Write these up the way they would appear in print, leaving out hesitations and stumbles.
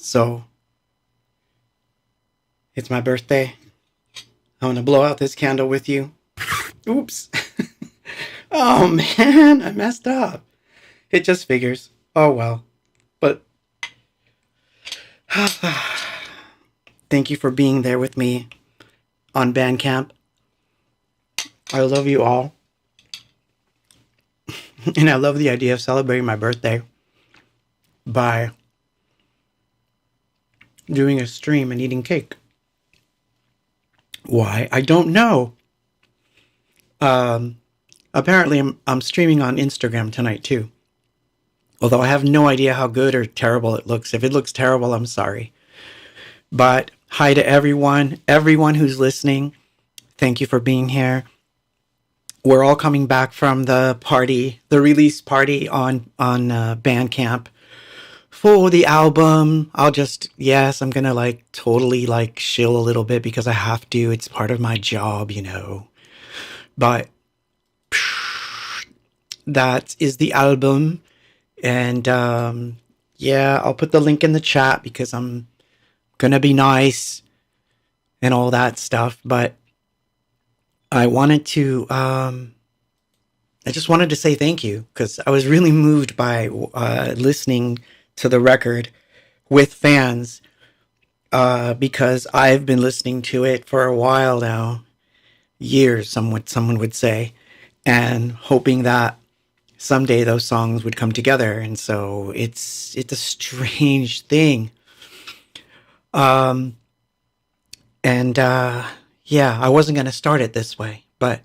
So, it's my birthday. I'm going to blow out this candle with you. Oops. Oh man, I messed up. It just figures. Oh well. But thank you for being there with me on Bandcamp. I love you all. And I love the idea of celebrating my birthday by doing a stream and eating cake. Why? I don't know. Apparently I'm streaming on Instagram tonight too. Although I have no idea how good or terrible it looks. If it looks terrible, I'm sorry. But hi to everyone who's listening. Thank you for being here. We're all coming back from the party, the release party on Bandcamp for the album. I'm gonna totally shill a little bit because I have to. It's part of my job, you know. But that is the album. And I'll put the link in the chat because I'm gonna be nice and all that stuff. But I just wanted to say thank you because I was really moved by listening to the record with fans because I've been listening to it for a while now, years, someone would say, and hoping that someday those songs would come together. And so it's a strange thing. I wasn't going to start it this way, but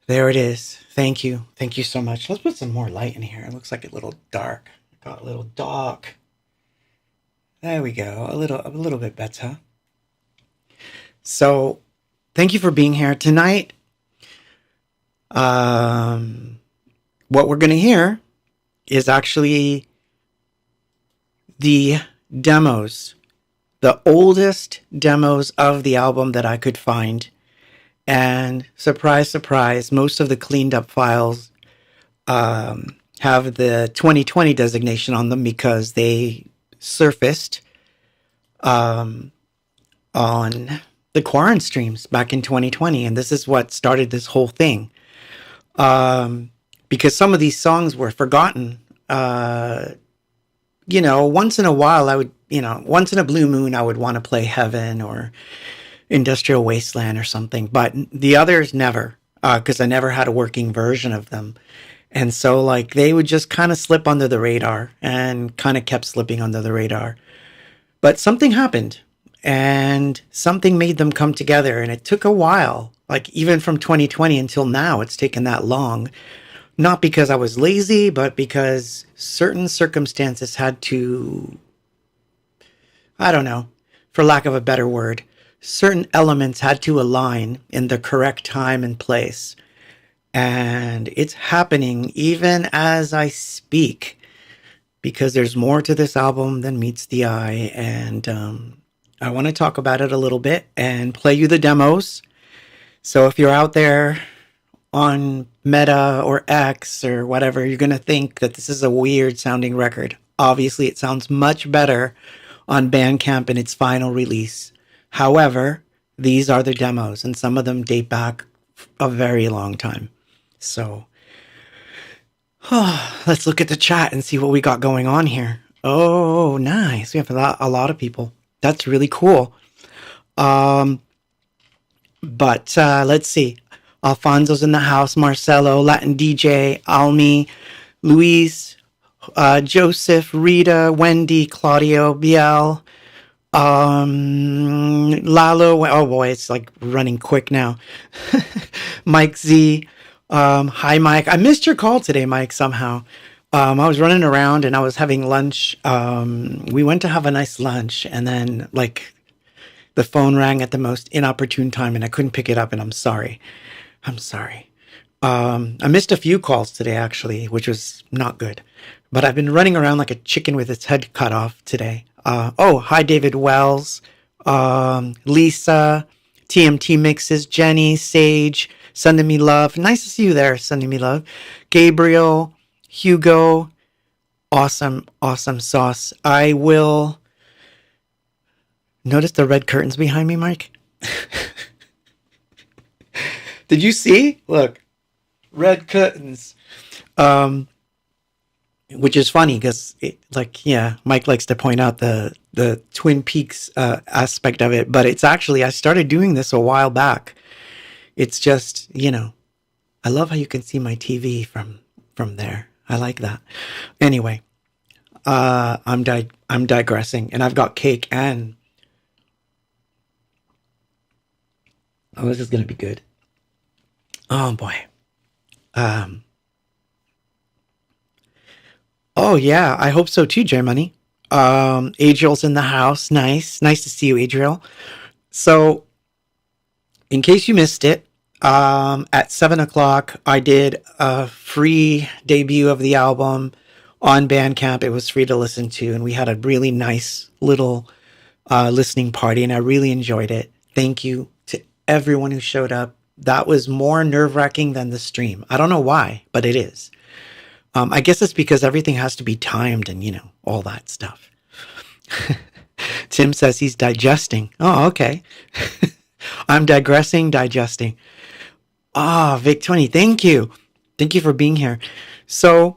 there it is. Thank you. Thank you so much. Let's put some more light in here. It looks like a little dark. Got a little dark. There we go. A little bit better. So thank you for being here tonight. What we're going to hear is actually the demos, the oldest demos of the album that I could find. And surprise, surprise, most of the cleaned up files have the 2020 designation on them because they surfaced on the Quarren streams back in 2020. And this is what started this whole thing. Because some of these songs were forgotten. Once in a while once in a blue moon, I would want to play Heaven or Industrial Wasteland or something, but the others never, because I never had a working version of them. And so they would just kind of slip under the radar and kind of kept slipping under the radar. But something happened and something made them come together. And it took a while, even from 2020 until now, it's taken that long. Not because I was lazy, but because certain circumstances had to, I don't know, for lack of a better word, certain elements had to align in the correct time and place. And it's happening even as I speak, because there's more to this album than meets the eye. And I want to talk about it a little bit and play you the demos. So if you're out there on Meta or X or whatever, you're going to think that this is a weird sounding record. Obviously, it sounds much better on Bandcamp in its final release. However, these are the demos, and some of them date back a very long time. So, let's look at the chat and see what we got going on here. Oh, nice. We have a lot of people. That's really cool. But let's see. Alfonso's in the house, Marcelo, Latin DJ, Almi, Luis, Joseph, Rita, Wendy, Claudio, Biel, Lalo. Oh boy, it's running quick now. Mike Z. Hi, Mike. I missed your call today, Mike, somehow. I was running around and I was having lunch. We went to have a nice lunch and then the phone rang at the most inopportune time and I couldn't pick it up, and I'm sorry. I missed a few calls today, actually, which was not good. But I've been running around like a chicken with its head cut off today. Hi, David Wells, Lisa, TMT Mixes, Jenny, Sage, sending me love. Nice to see you there, sending me love. Gabriel, Hugo, awesome sauce. I will Notice the red curtains behind me, Mike? Did you see? Look, red curtains. Um, which is funny because, like, yeah, Mike likes to point out the Twin Peaks aspect of it, but it's actually I started doing this a while back. It's just, I love how you can see my TV from there. I like that. Anyway, I'm digressing, and I've got cake and this is gonna be good. Oh boy. Um. Oh yeah, I hope so too, J Money. Adriel's in the house. Nice to see you, Adriel. So, in case you missed it, at 7 o'clock, I did a free debut of the album on Bandcamp. It was free to listen to, and we had a really nice little listening party, and I really enjoyed it. Thank you to everyone who showed up. That was more nerve-wracking than the stream. I don't know why, but it is. I guess it's because everything has to be timed and, all that stuff. Tim says he's digesting. Oh, okay. I'm digesting. Vic 20, thank you. Thank you for being here. So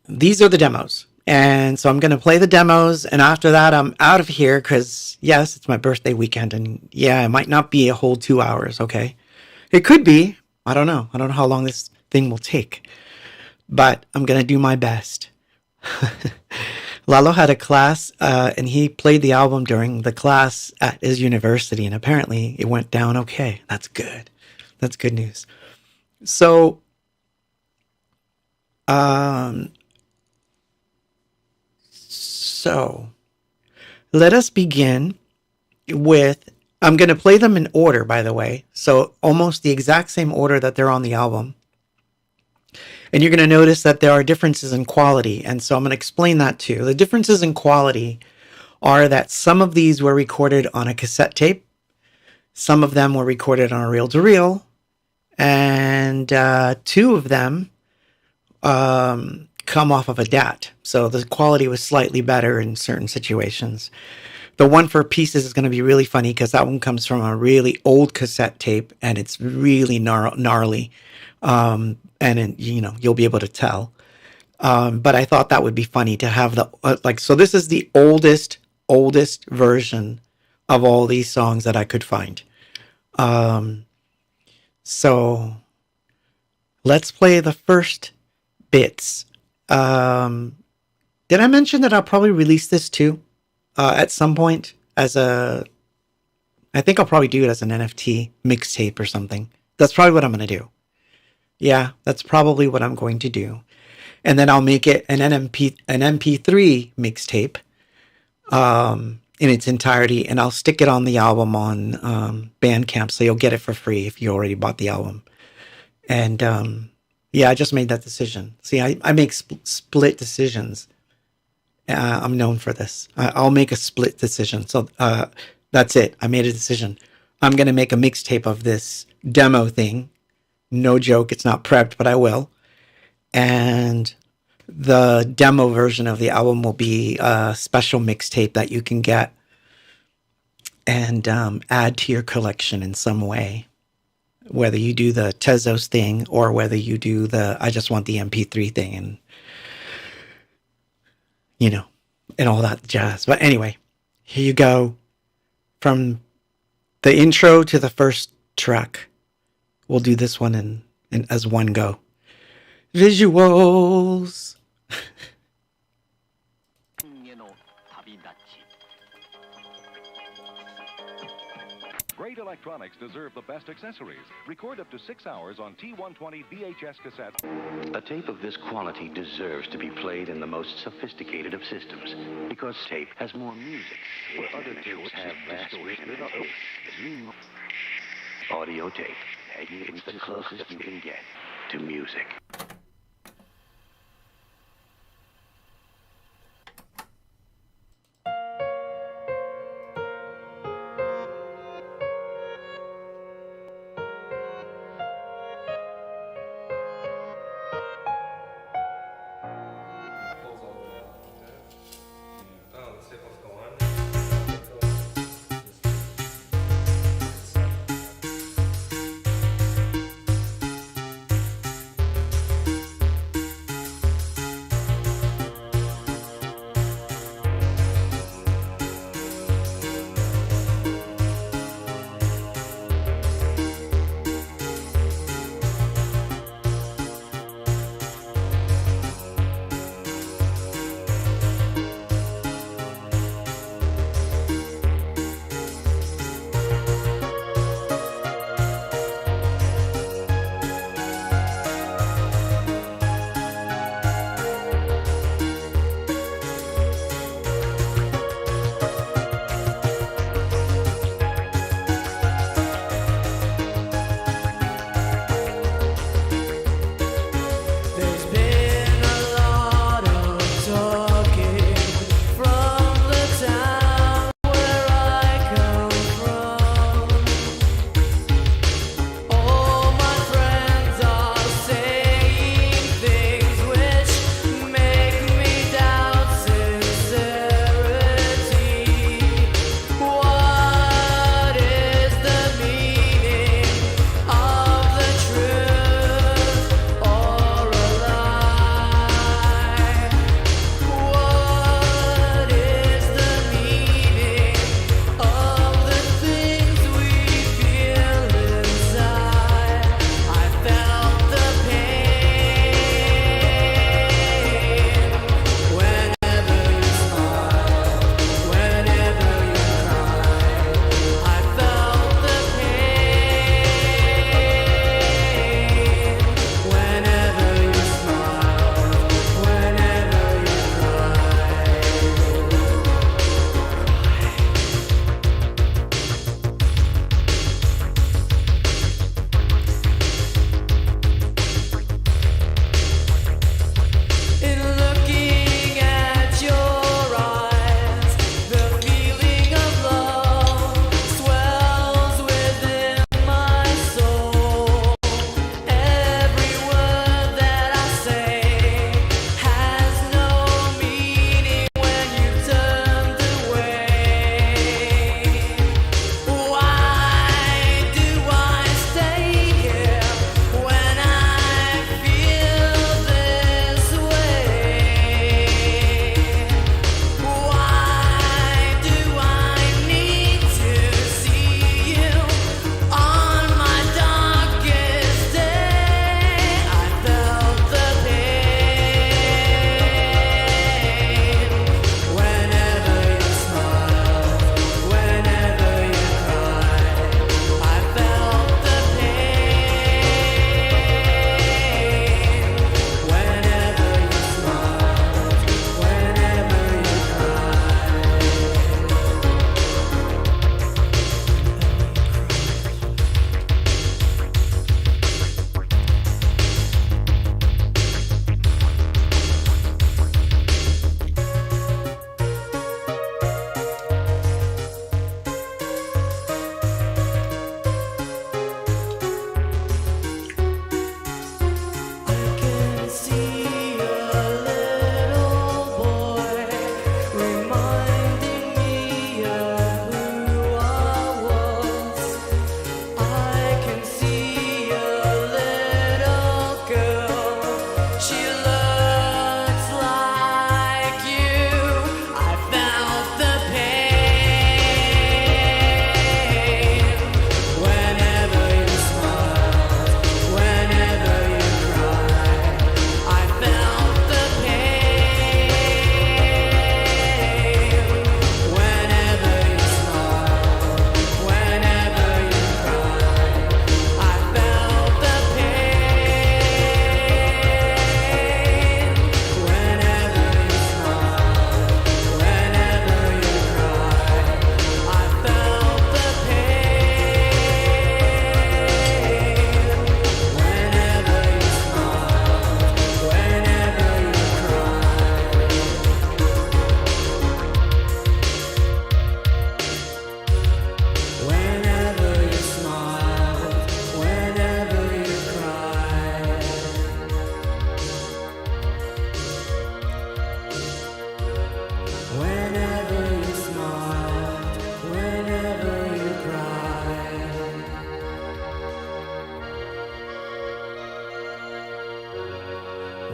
these are the demos. And so I'm going to play the demos. And after that, I'm out of here because, yes, it's my birthday weekend. And yeah, it might not be a whole 2 hours, okay? It could be. I don't know. I don't know how long this thing will take. But I'm going to do my best. Lalo had a class, and he played the album during the class at his university, and apparently it went down okay. That's good. That's good news. So, let us begin with, I'm going to play them in order, by the way. So almost the exact same order that they're on the album. And you're going to notice that there are differences in quality. And so I'm going to explain that too. The differences in quality are that some of these were recorded on a cassette tape. Some of them were recorded on a reel-to-reel. And 2 of them come off of a DAT. So the quality was slightly better in certain situations. The one for Pieces is going to be really funny because that one comes from a really old cassette tape and it's really gnarly. And you'll be able to tell. But I thought that would be funny to have so this is the oldest version of all these songs that I could find. So let's play the first bits. Did I mention that I'll probably release this too, at some point I think I'll probably do it as an NFT mixtape or something. That's probably what I'm going to do. Yeah, that's probably what I'm going to do. And then I'll make it an MP3 mixtape in its entirety, and I'll stick it on the album on Bandcamp, so you'll get it for free if you already bought the album. And yeah, I just made that decision. See, I make split decisions. I'm known for this. I'll make a split decision. So that's it. I made a decision. I'm going to make a mixtape of this demo thing. No joke, it's not prepped, but I will. And the demo version of the album will be a special mixtape that you can get and add to your collection in some way. Whether you do the Tezos thing or whether you do the I just want the MP3 thing and, and all that jazz. But anyway, here you go. From the intro to the first track. We'll do this one in as one go. Visuals. Great electronics deserve the best accessories. Record up to 6 hours on T120 VHS cassette. A tape of this quality deserves to be played in the most sophisticated of systems because tape has more music where other tapes have vast audio tape. It's the closest you can get to music. Let's see what's going on.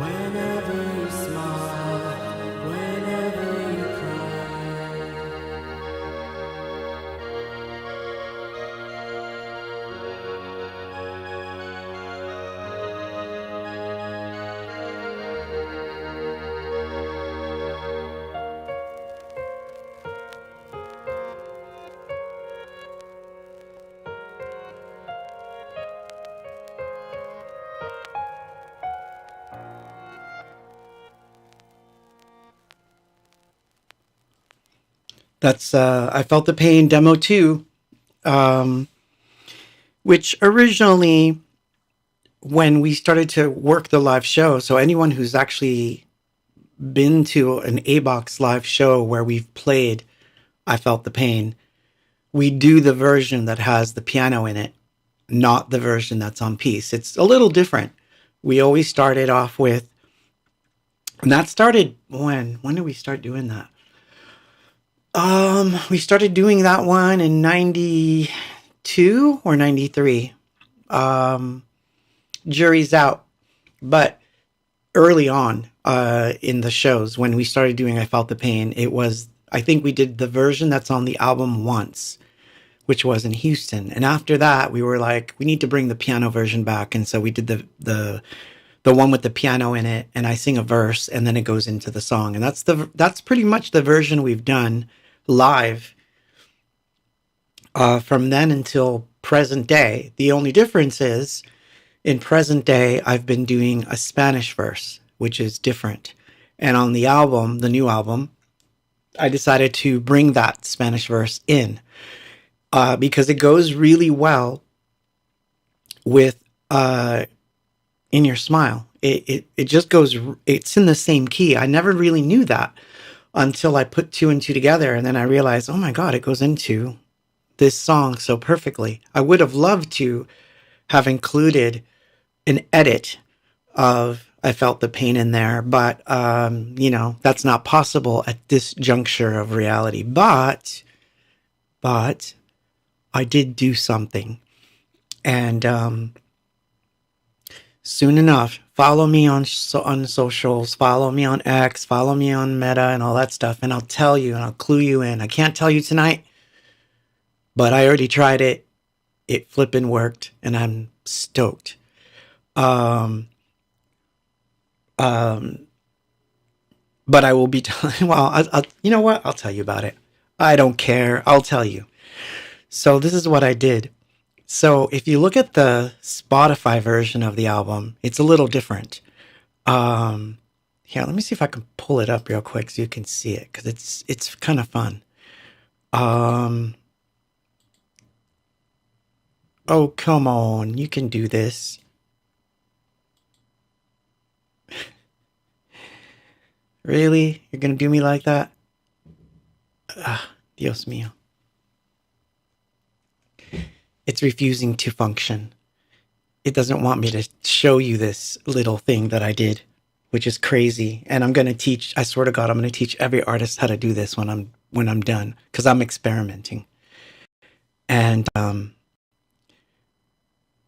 Whenever you smile, whenever you cry. That's I Felt the Pain demo 2, which originally, when we started to work the live show, so anyone who's actually been to an ABOX live show where we've played I Felt the Pain, we do the version that has the piano in it, not the version that's on piece. It's a little different. We always started off with, and that started when did we start doing that? We started doing that one in 92 or 93. Jury's out. But early on, in the shows, when we started doing I Felt the Pain, I think we did the version that's on the album once, which was in Houston. And after that, we were like, we need to bring the piano version back. And so we did the one with the piano in it, and I sing a verse, and then it goes into the song. And that's pretty much the version we've done live from then until present day. The only difference is, in present day, I've been doing a Spanish verse, which is different. And on the album, the new album, I decided to bring that Spanish verse in because it goes really well with In Your Smile. It just goes, it's in the same key. I never really knew that until I put two and two together, and then I realized, oh my God, it goes into this song so perfectly. I would have loved to have included an edit of I Felt the Pain in there, but that's not possible at this juncture of reality. But I did do something, and soon enough, follow me on socials, follow me on X, follow me on Meta and all that stuff, and I'll tell you and I'll clue you in. I can't tell you tonight, but I already tried it. It flippin' worked, and I'm stoked. But I will be telling, well, you know what? I'll tell you about it. I don't care. I'll tell you. So this is what I did. So if you look at the Spotify version of the album, it's a little different. Here, let me see if I can pull it up real quick so you can see it, because it's kind of fun. Oh, come on. You can do this. Really? You're going to do me like that? Dios mío. It's refusing to function. It doesn't want me to show you this little thing that I did, which is crazy. And I'm going to teach, I swear to God, I'm going to teach every artist how to do this when I'm done, because I'm experimenting. And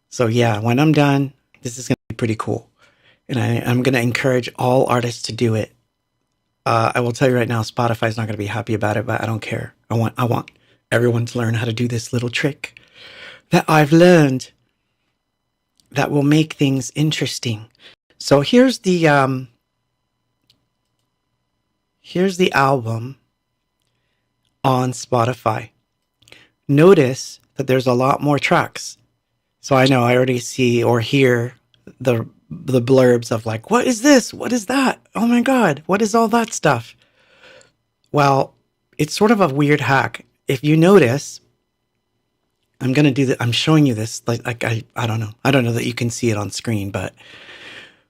so yeah, when I'm done, this is going to be pretty cool. And I'm going to encourage all artists to do it. I will tell you right now, Spotify's not going to be happy about it, but I don't care. I want everyone to learn how to do this little trick that I've learned that will make things interesting. So here's the album on Spotify. Notice that there's a lot more tracks. So I know I already see or hear the blurbs of like, what is this? What is that? Oh my God, what is all that stuff? Well, it's sort of a weird hack. If you notice, I'm going to do that. I'm showing you this. Like I don't know. I don't know that you can see it on screen, but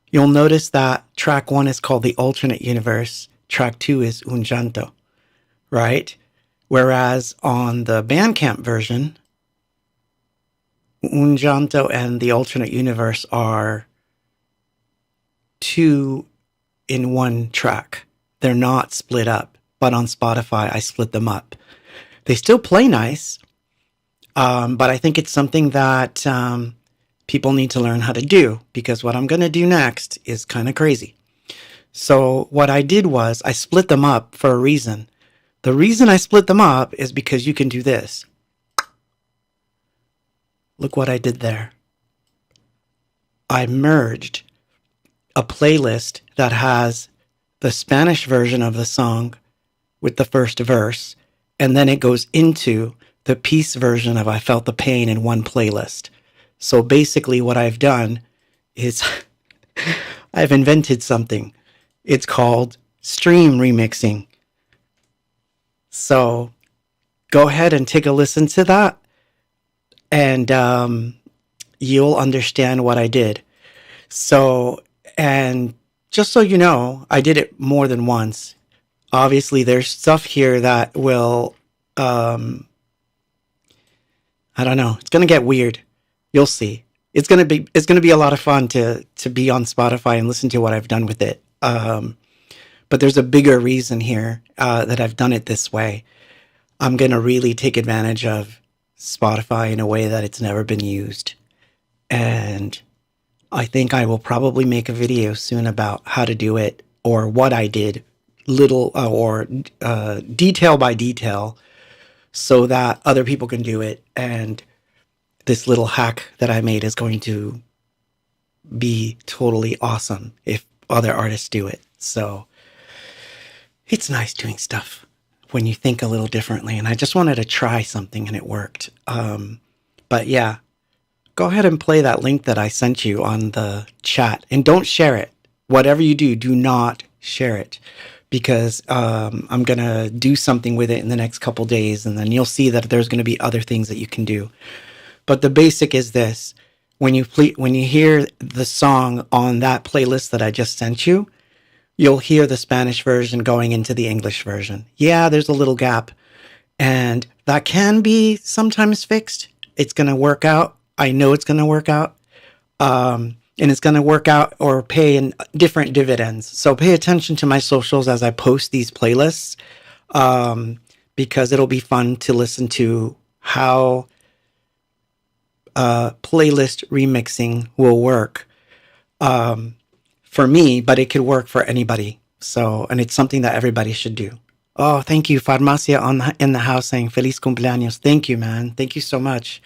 you'll notice that track 1 is called The Alternate Universe. Track 2 is Un Llanto, right? Whereas on the Bandcamp version, Un Llanto and The Alternate Universe are 2 in 1 track. They're not split up, but on Spotify, I split them up. They still play nice, but I think it's something that people need to learn how to do, because what I'm going to do next is kind of crazy. So what I did was I split them up for a reason. The reason I split them up is because you can do this. Look what I did there. I merged a playlist that has the Spanish version of the song with the first verse, and then it goes into the peace version of I Felt the Pain in one playlist. So basically what I've done is I've invented something. It's called stream remixing. So go ahead and take a listen to that, and you'll understand what I did. So, and just so you know, I did it more than once. Obviously, there's stuff here that will, I don't know, it's going to get weird. You'll see. It's going to be a lot of fun to be on Spotify and listen to what I've done with it. But there's a bigger reason here that I've done it this way. I'm going to really take advantage of Spotify in a way that it's never been used. And I think I will probably make a video soon about how to do it, or what I did, detail by detail, so that other people can do it. And this little hack that I made is going to be totally awesome if other artists do it. So it's nice doing stuff when you think a little differently. And I just wanted to try something and it worked. But yeah, go ahead and play that link that I sent you on the chat, and don't share it. Whatever you do, do not share it, because I'm going to do something with it in the next couple days, and then you'll see that there's going to be other things that you can do. But the basic is this. When you hear the song on that playlist that I just sent you, you'll hear the Spanish version going into the English version. Yeah, there's a little gap, and that can be sometimes fixed. It's going to work out. I know it's going to work out. And it's going to work out or pay in different dividends. So pay attention to my socials as I post these playlists, because it'll be fun to listen to how playlist remixing will work for me, but it could work for anybody. So, and it's something that everybody should do. Oh, thank you, Farmacia in the house saying Feliz cumpleaños. Thank you, man. Thank you so much.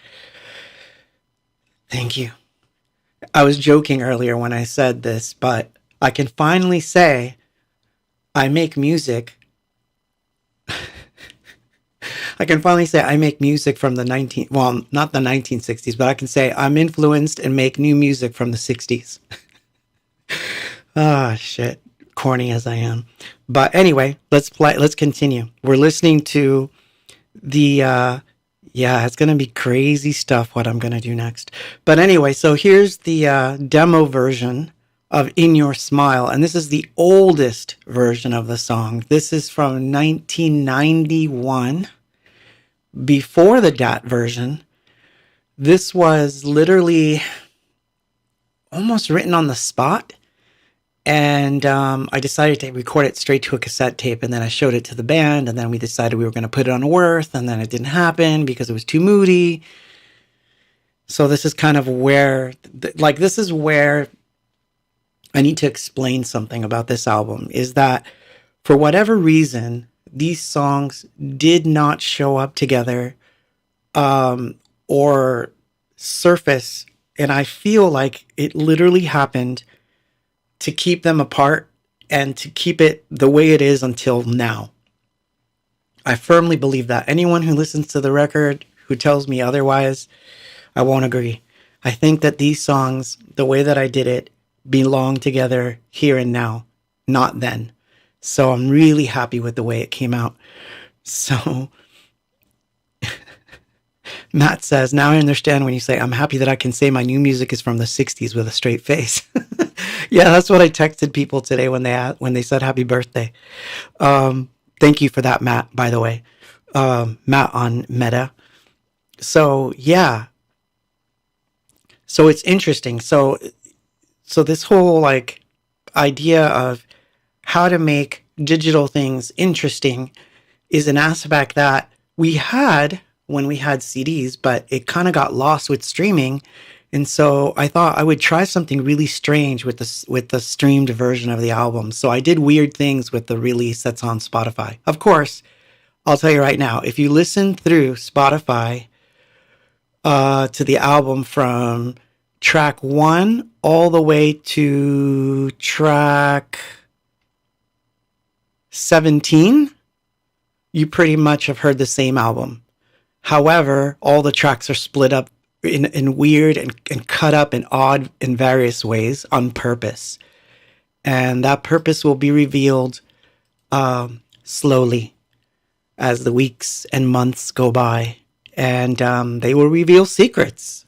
Thank you. I was joking earlier when I said this, but I can finally say I make music. I can finally say I make music from the not the 1960s, but I can say I'm influenced and make new music from the 60s. Ah, shit. Corny as I am. But anyway, let's continue. We're listening to the, it's going to be crazy stuff what I'm going to do next. But anyway, so here's the demo version of In Your Smile. And this is the oldest version of the song. This is from 1991. Before the DAT version, this was literally almost written on the spot. And I decided to record it straight to a cassette tape, and then I showed it to the band, and then we decided we were going to put it on Worth, and then it didn't happen because it was too moody. So this is kind of where, this is where I need to explain something about this album, is that for whatever reason, these songs did not show up together or surface, and I feel like it literally happened to keep them apart and to keep it the way it is until now. I firmly believe that. Anyone who listens to the record who tells me otherwise, I won't agree. I think that these songs, the way that I did it, belong together here and now, not then. So I'm really happy with the way it came out. So Matt says, now I understand when you say, I'm happy that I can say my new music is from the 60s with a straight face. Yeah, that's what I texted people today when they said happy birthday. Thank you for that, Matt, by the way. Matt on Meta. So, yeah. So it's interesting. So this whole idea of how to make digital things interesting is an aspect that we had when we had CDs, but it kind of got lost with streaming. And so I thought I would try something really strange with the streamed version of the album. So I did weird things with the release that's on Spotify. Of course, I'll tell you right now, if you listen through Spotify to the album from track 1 all the way to track 17, you pretty much have heard the same album. However, all the tracks are split up in weird and cut up in odd and various ways on purpose. And that purpose will be revealed slowly as the weeks and months go by. And they will reveal secrets,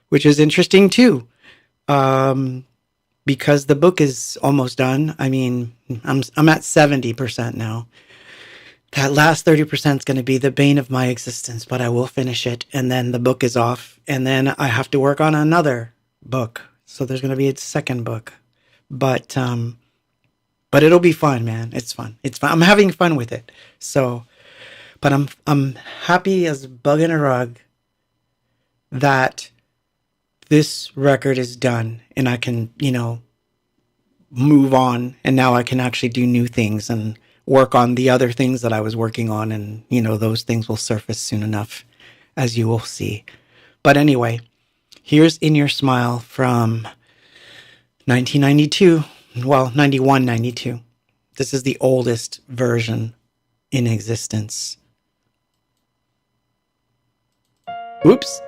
which is interesting too. Because the book is almost done. I mean, I'm at 70% now. That last 30% is going to be the bane of my existence, but I will finish it. And then the book is off. And then I have to work on another book. So there's going to be a second book. But it'll be fun, man. It's fun. It's fun. I'm having fun with it. So, but I'm happy as a bug in a rug that this record is done and I can, move on. And now I can actually do new things and work on the other things that I was working on. And, those things will surface soon enough, as you will see. But anyway, here's In Your Smile from 1992. Well, 91, 92. This is the oldest version in existence. Oops.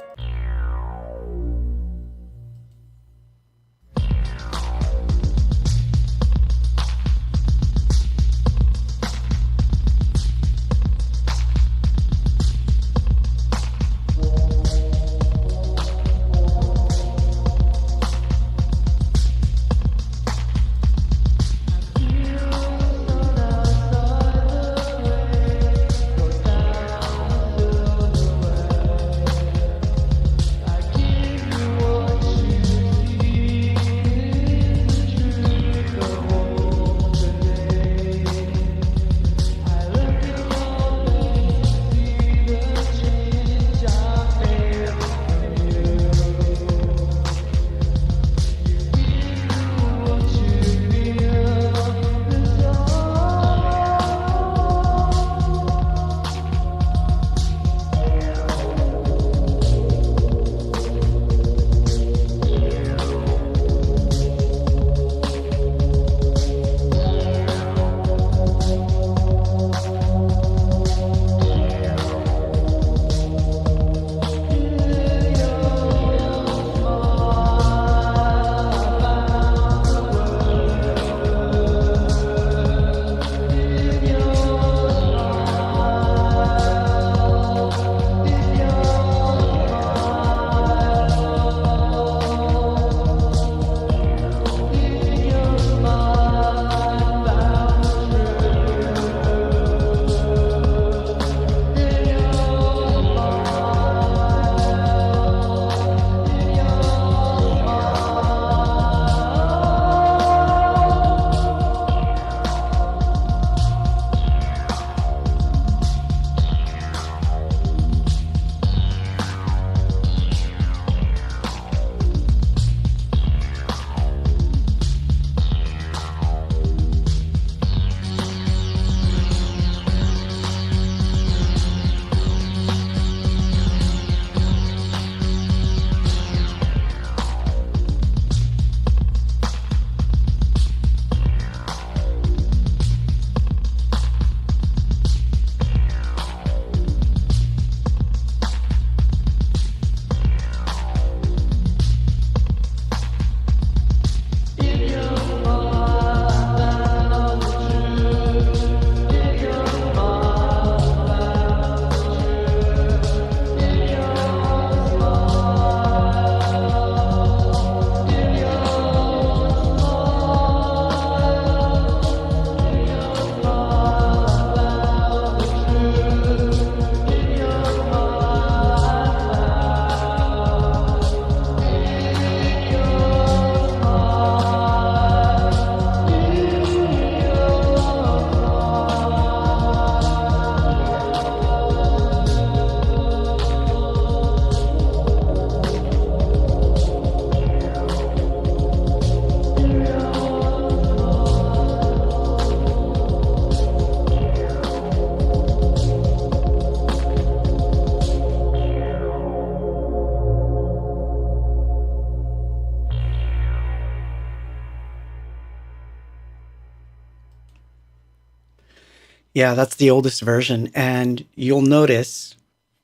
Yeah, that's the oldest version, and you'll notice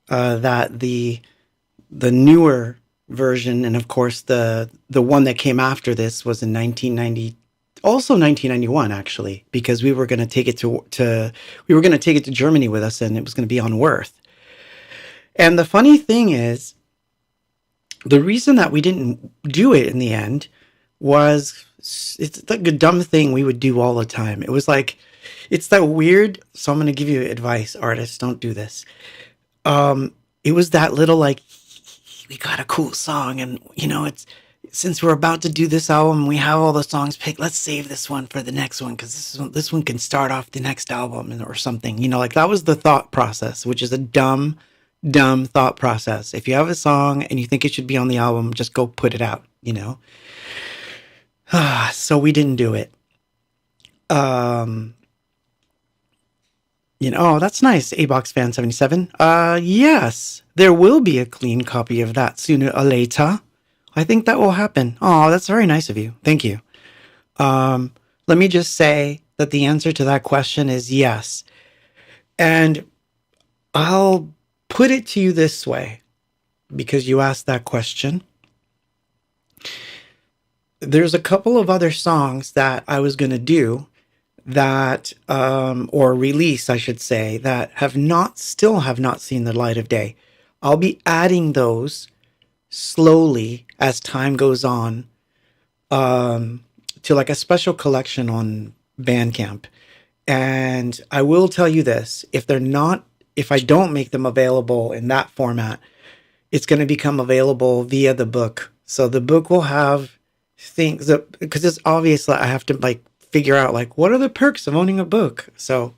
that the newer version, and of course the one that came after this was in 1990, also 1991 actually, because we were going to take it to we were going to take it to Germany with us, and it was going to be on Worth. And the funny thing is, the reason that we didn't do it in the end was it's like a dumb thing we would do all the time. It was like, it's that weird. So I'm going to give you advice, artists, don't do this. It was that little like, we got a cool song, and it's, since we're about to do this album, we have all the songs picked. Let's save this one for the next one, because this one can start off the next album or something. Like that was the thought process, which is a dumb thought process. If you have a song and you think it should be on the album, just go put it out. So we didn't do it. Oh, that's nice. ABOX fan 77. Yes, there will be a clean copy of that sooner or later. I think that will happen. Oh, that's very nice of you. Thank you. Let me just say that the answer to that question is yes. And I'll put it to you this way, because you asked that question. There's a couple of other songs that I was going to do that, or release, I should say, that still have not seen the light of day. I'll be adding those slowly as time goes on, to like a special collection on Bandcamp. And I will tell you this, if I don't make them available in that format, it's going to become available via the book. So the book will have things that, because it's obviously I have to like figure out like, what are the perks of owning a book? So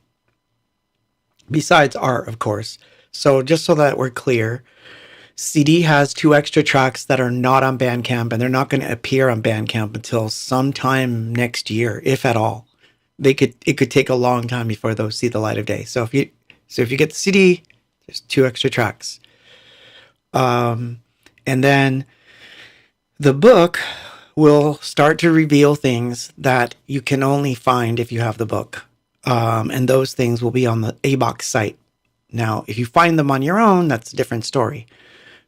besides art, of course. So just so that we're clear, CD has 2 extra tracks that are not on Bandcamp, and they're not going to appear on Bandcamp until sometime next year, if at all. It could take a long time before those see the light of day. So if you get the CD, there's 2 extra tracks. And then the book will start to reveal things that you can only find if you have the book. And those things will be on the ABOX site. Now, if you find them on your own, that's a different story.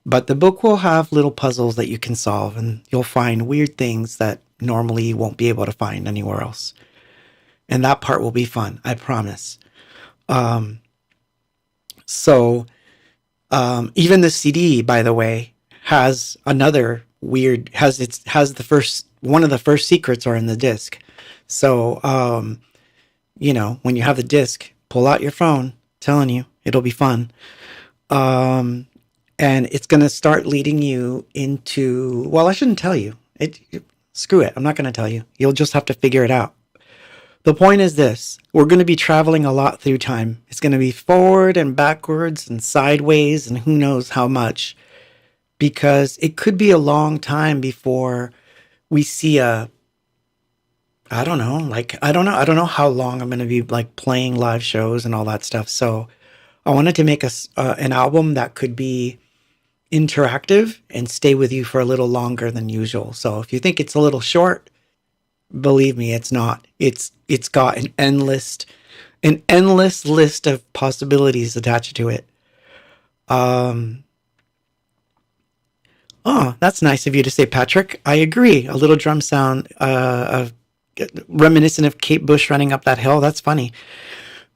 But the book will have little puzzles that you can solve, and you'll find weird things that normally you won't be able to find anywhere else. And that part will be fun, I promise. So even the CD, by the way, has another weird, one of the first secrets are in the disc. So, when you have the disc, pull out your phone, telling you, it'll be fun. And it's going to start leading you into, well, I shouldn't tell you. Screw it. I'm not going to tell you. You'll just have to figure it out. The point is this. We're going to be traveling a lot through time. It's going to be forward and backwards and sideways and who knows how much. Because it could be a long time before we see I don't know how long I'm going to be like playing live shows and all that stuff. So I wanted to make an album that could be interactive and stay with you for a little longer than usual. So if you think it's a little short, believe me, it's not. It's got an endless list of possibilities attached to it. Oh, that's nice of you to say, Patrick. I agree. A little drum sound of reminiscent of Kate Bush running up that hill. That's funny,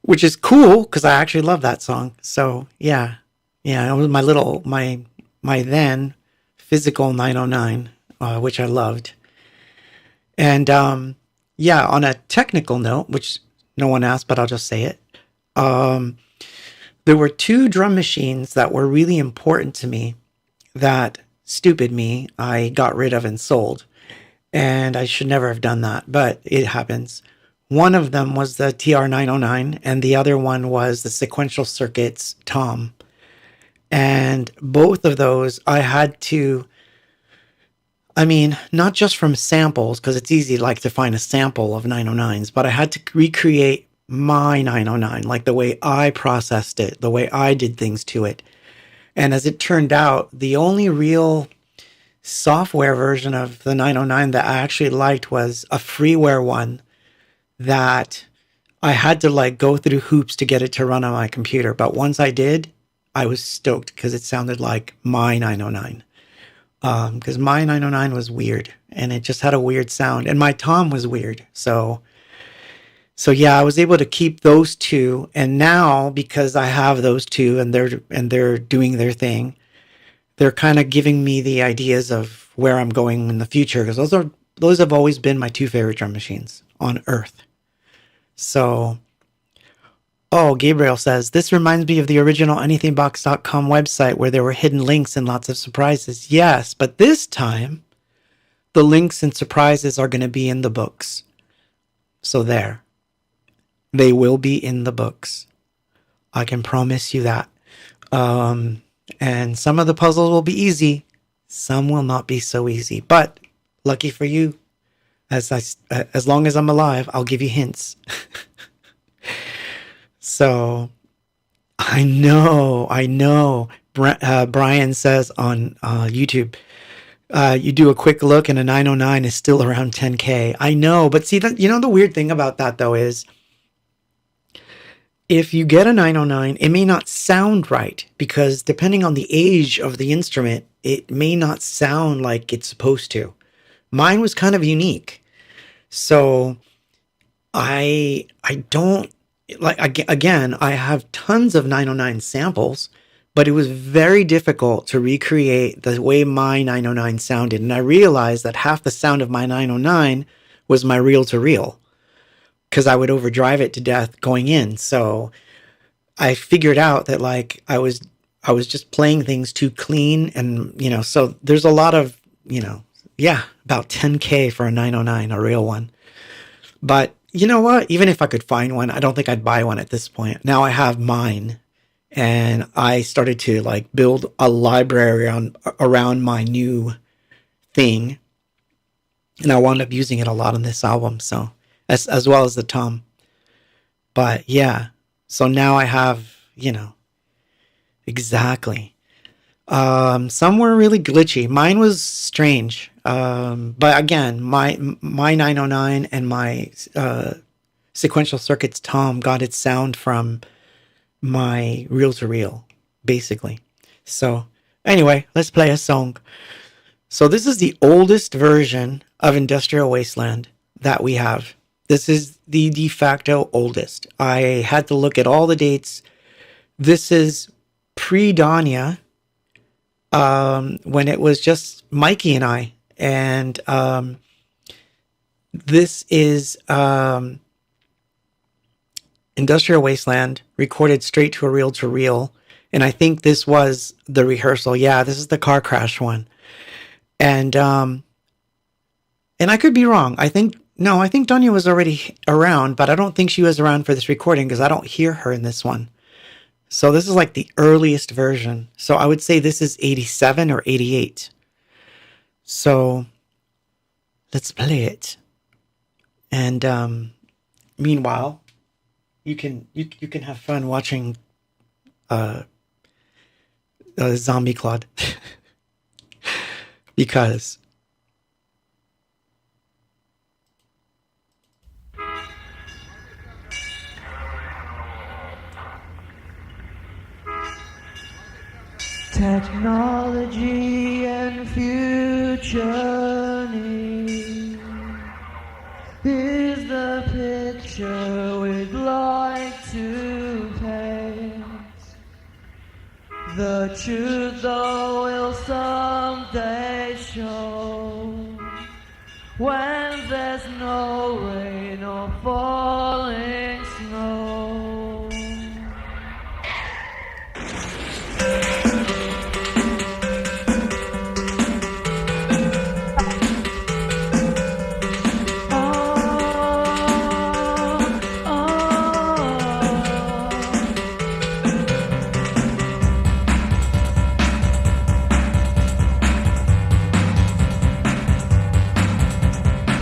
which is cool because I actually love that song. So yeah, it was my then physical 909, which I loved. And on a technical note, which no one asked, but I'll just say it. There were 2 drum machines that were really important to me that, stupid me, I got rid of and sold. And I should never have done that, but it happens. One of them was the TR-909, and the other one was the Sequential Circuits Tom. And both of those, I had to, not just from samples, because it's easy to find a sample of 909s, but I had to recreate my 909, like the way I processed it, the way I did things to it. And as it turned out, the only real software version of the 909 that I actually liked was a freeware one that I had to like go through hoops to get it to run on my computer. But once I did, I was stoked because it sounded like my 909. Because my 909 was weird and it just had a weird sound, and my tom was weird. So yeah, I was able to keep those two, and now because I have those two and they're doing their thing, they're kind of giving me the ideas of where I'm going in the future, because those have always been my two favorite drum machines on earth. So, oh, Gabriel says, this reminds me of the original anythingbox.com website where there were hidden links and lots of surprises. Yes, but this time the links and surprises are going to be in the books. So there, they will be in the books. I can promise you that. And some of the puzzles will be easy. Some will not be so easy, but lucky for you, as long as I'm alive, I'll give you hints. So I know. Brian says on YouTube, you do a quick look and a 909 is still around 10K. I know, but see that, the weird thing about that though is, if you get a 909, it may not sound right, because depending on the age of the instrument, it may not sound like it's supposed to. Mine was kind of unique. So I don't, like, again, I have tons of 909 samples, but it was very difficult to recreate the way my 909 sounded. And I realized that half the sound of my 909 was my reel-to-reel, because I would overdrive it to death going in. So I figured out that like I was just playing things too clean, and so there's a lot of about 10K for a 909, a real one. But you know what? Even if I could find one, I don't think I'd buy one at this point. Now I have mine, and I started to like build a library around my new thing, and I wound up using it a lot on this album. So. As well as the tom. But yeah, so now I have, exactly. Some were really glitchy. Mine was strange. But again, my 909 and my sequential circuits tom got its sound from my reel-to-reel, basically. So anyway, let's play a song. So this is the oldest version of Industrial Wasteland that we have. This is the de facto oldest. I had to look at all the dates. This is pre-Danya, when it was just Mikey and I. And this is Industrial Wasteland, recorded straight to a reel-to-reel. And I think this was the rehearsal. Yeah, this is the car crash one. And I could be wrong. I think Danya was already around, but I don't think she was around for this recording because I don't hear her in this one. So this is like the earliest version. So I would say this is 87 or 88. So let's play it. And meanwhile, you can have fun watching Zombie Claude. Because technology and future need is the picture we'd like to paint. The truth, though, will someday show when there's no rain or falling snow.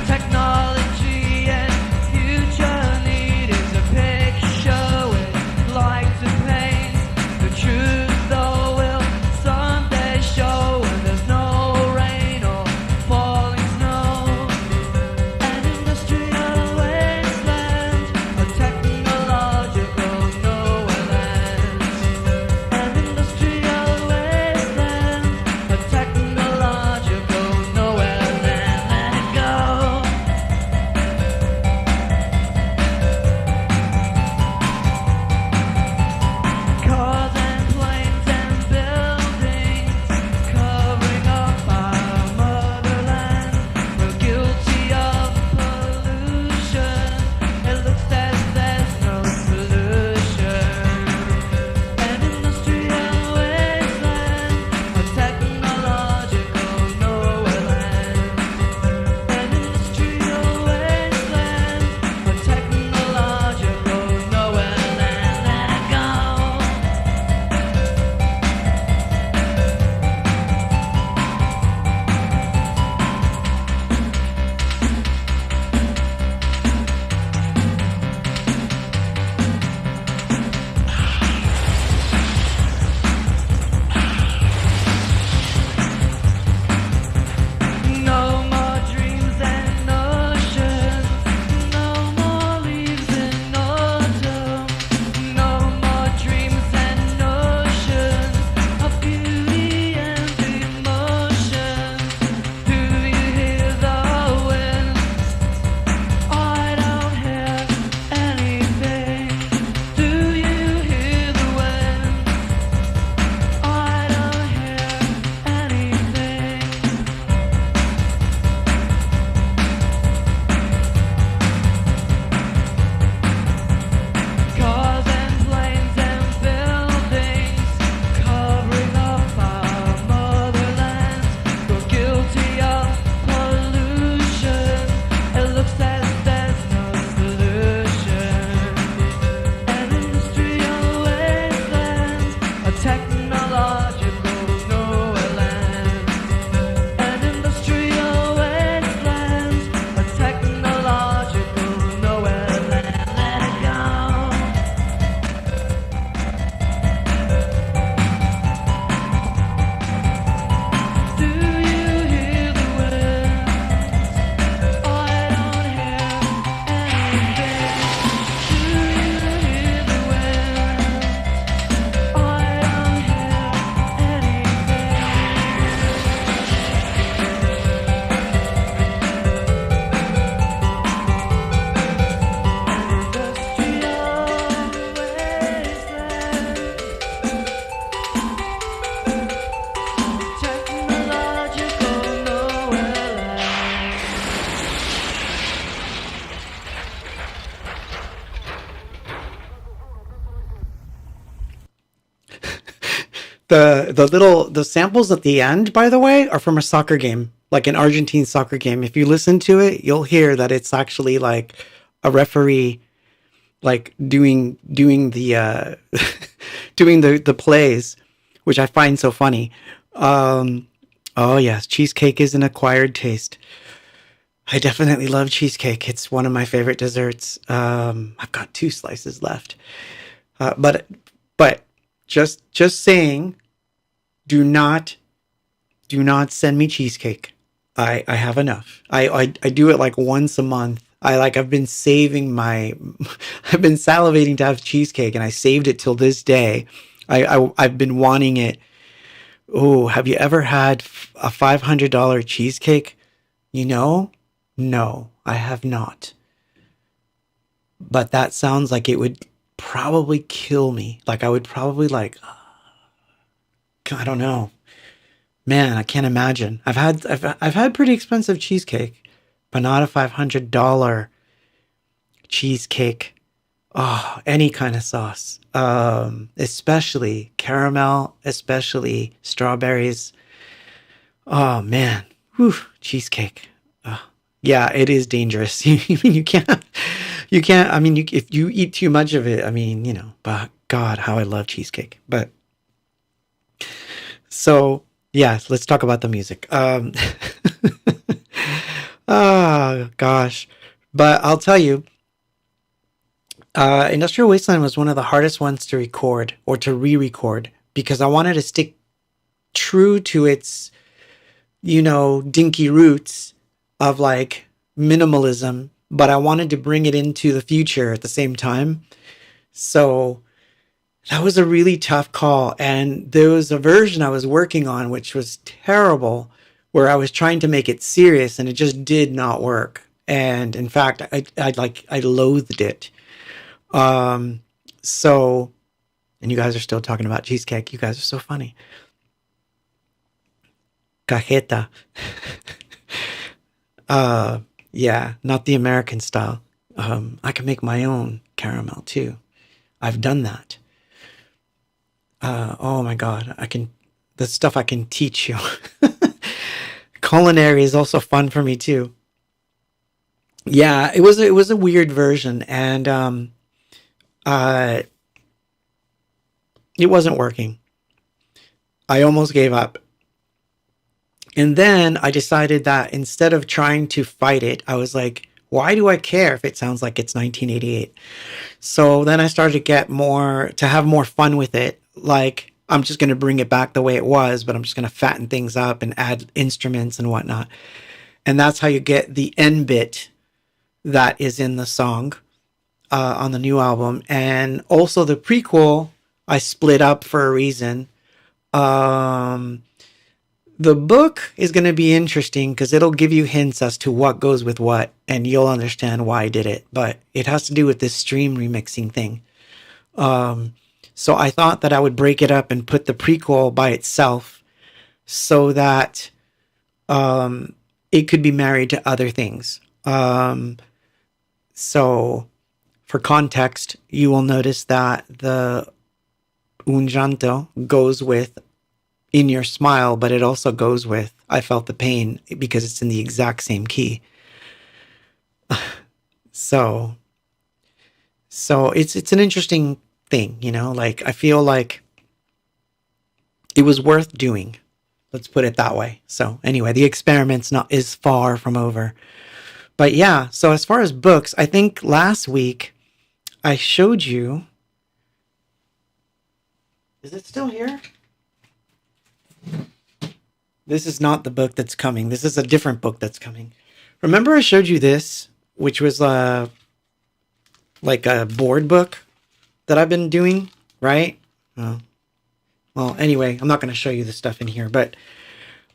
Technology and future The samples at the end, by the way, are from a soccer game, like an Argentine soccer game. If you listen to it, you'll hear that it's actually like a referee like doing the doing the plays, which I find so funny. Oh yes, cheesecake is an acquired taste. I definitely love cheesecake. It's one of my favorite desserts. I've got 2 slices left. But just saying, do not send me cheesecake. I have enough. I do it like once a month. I've been saving my I've been salivating to have cheesecake, and I saved it till this day. I've been wanting it. Oh, have you ever had a $500 cheesecake? You know? No, I have not. But that sounds like it would probably kill me. Like I would probably like, I don't know. Man, I can't imagine. I've had pretty expensive cheesecake, but not a $500 cheesecake. Oh, any kind of sauce. Especially caramel, especially strawberries. Oh man. Whew, cheesecake. Yeah, it is dangerous. You can't, I mean, if you eat too much of it, I mean, you know, but God, how I love cheesecake. But so, yeah, let's talk about the music. Oh, gosh. But I'll tell you, Industrial Wasteland was one of the hardest ones to record or to re-record because I wanted to stick true to its, you know, dinky roots of like minimalism, but I wanted to bring it into the future at the same time. So that was a really tough call. And there was a version I was working on, which was terrible, where I was trying to make it serious and it just did not work. And in fact, I loathed it. So, and you guys are still talking about cheesecake. You guys are so funny. Cajeta. Yeah, not the American style. I can make my own caramel too. I've done that. Oh my God, the stuff I can teach you. Culinary is also fun for me too. Yeah, it was a weird version, and it wasn't working. I almost gave up. And then I decided that instead of trying to fight it, I was like, why do I care if it sounds like it's 1988? So then I started to have more fun with it. Like, I'm just going to bring it back the way it was, but I'm just going to fatten things up and add instruments and whatnot. And that's how you get the end bit that is in the song on the new album. And also the prequel, I split up for a reason. The book is going to be interesting because it'll give you hints as to what goes with what, and you'll understand why I did it. But it has to do with this stream remixing thing. So I thought that I would break it up and put the prequel by itself so that it could be married to other things. So for context, you will notice that the Un Llanto goes with In Your Smile, but it also goes with I Felt the Pain because it's in the exact same key. So it's an interesting thing, you know, like I feel like it was worth doing. Let's put it that way. So anyway, the experiment's is far from over. But yeah, so as far as books, I think last week I showed you. Is it still here? This is not the book that's coming. This is a different book that's coming. Remember I showed you this, which was like a board book that I've been doing, right? Oh. Well, anyway, I'm not going to show you the stuff in here, but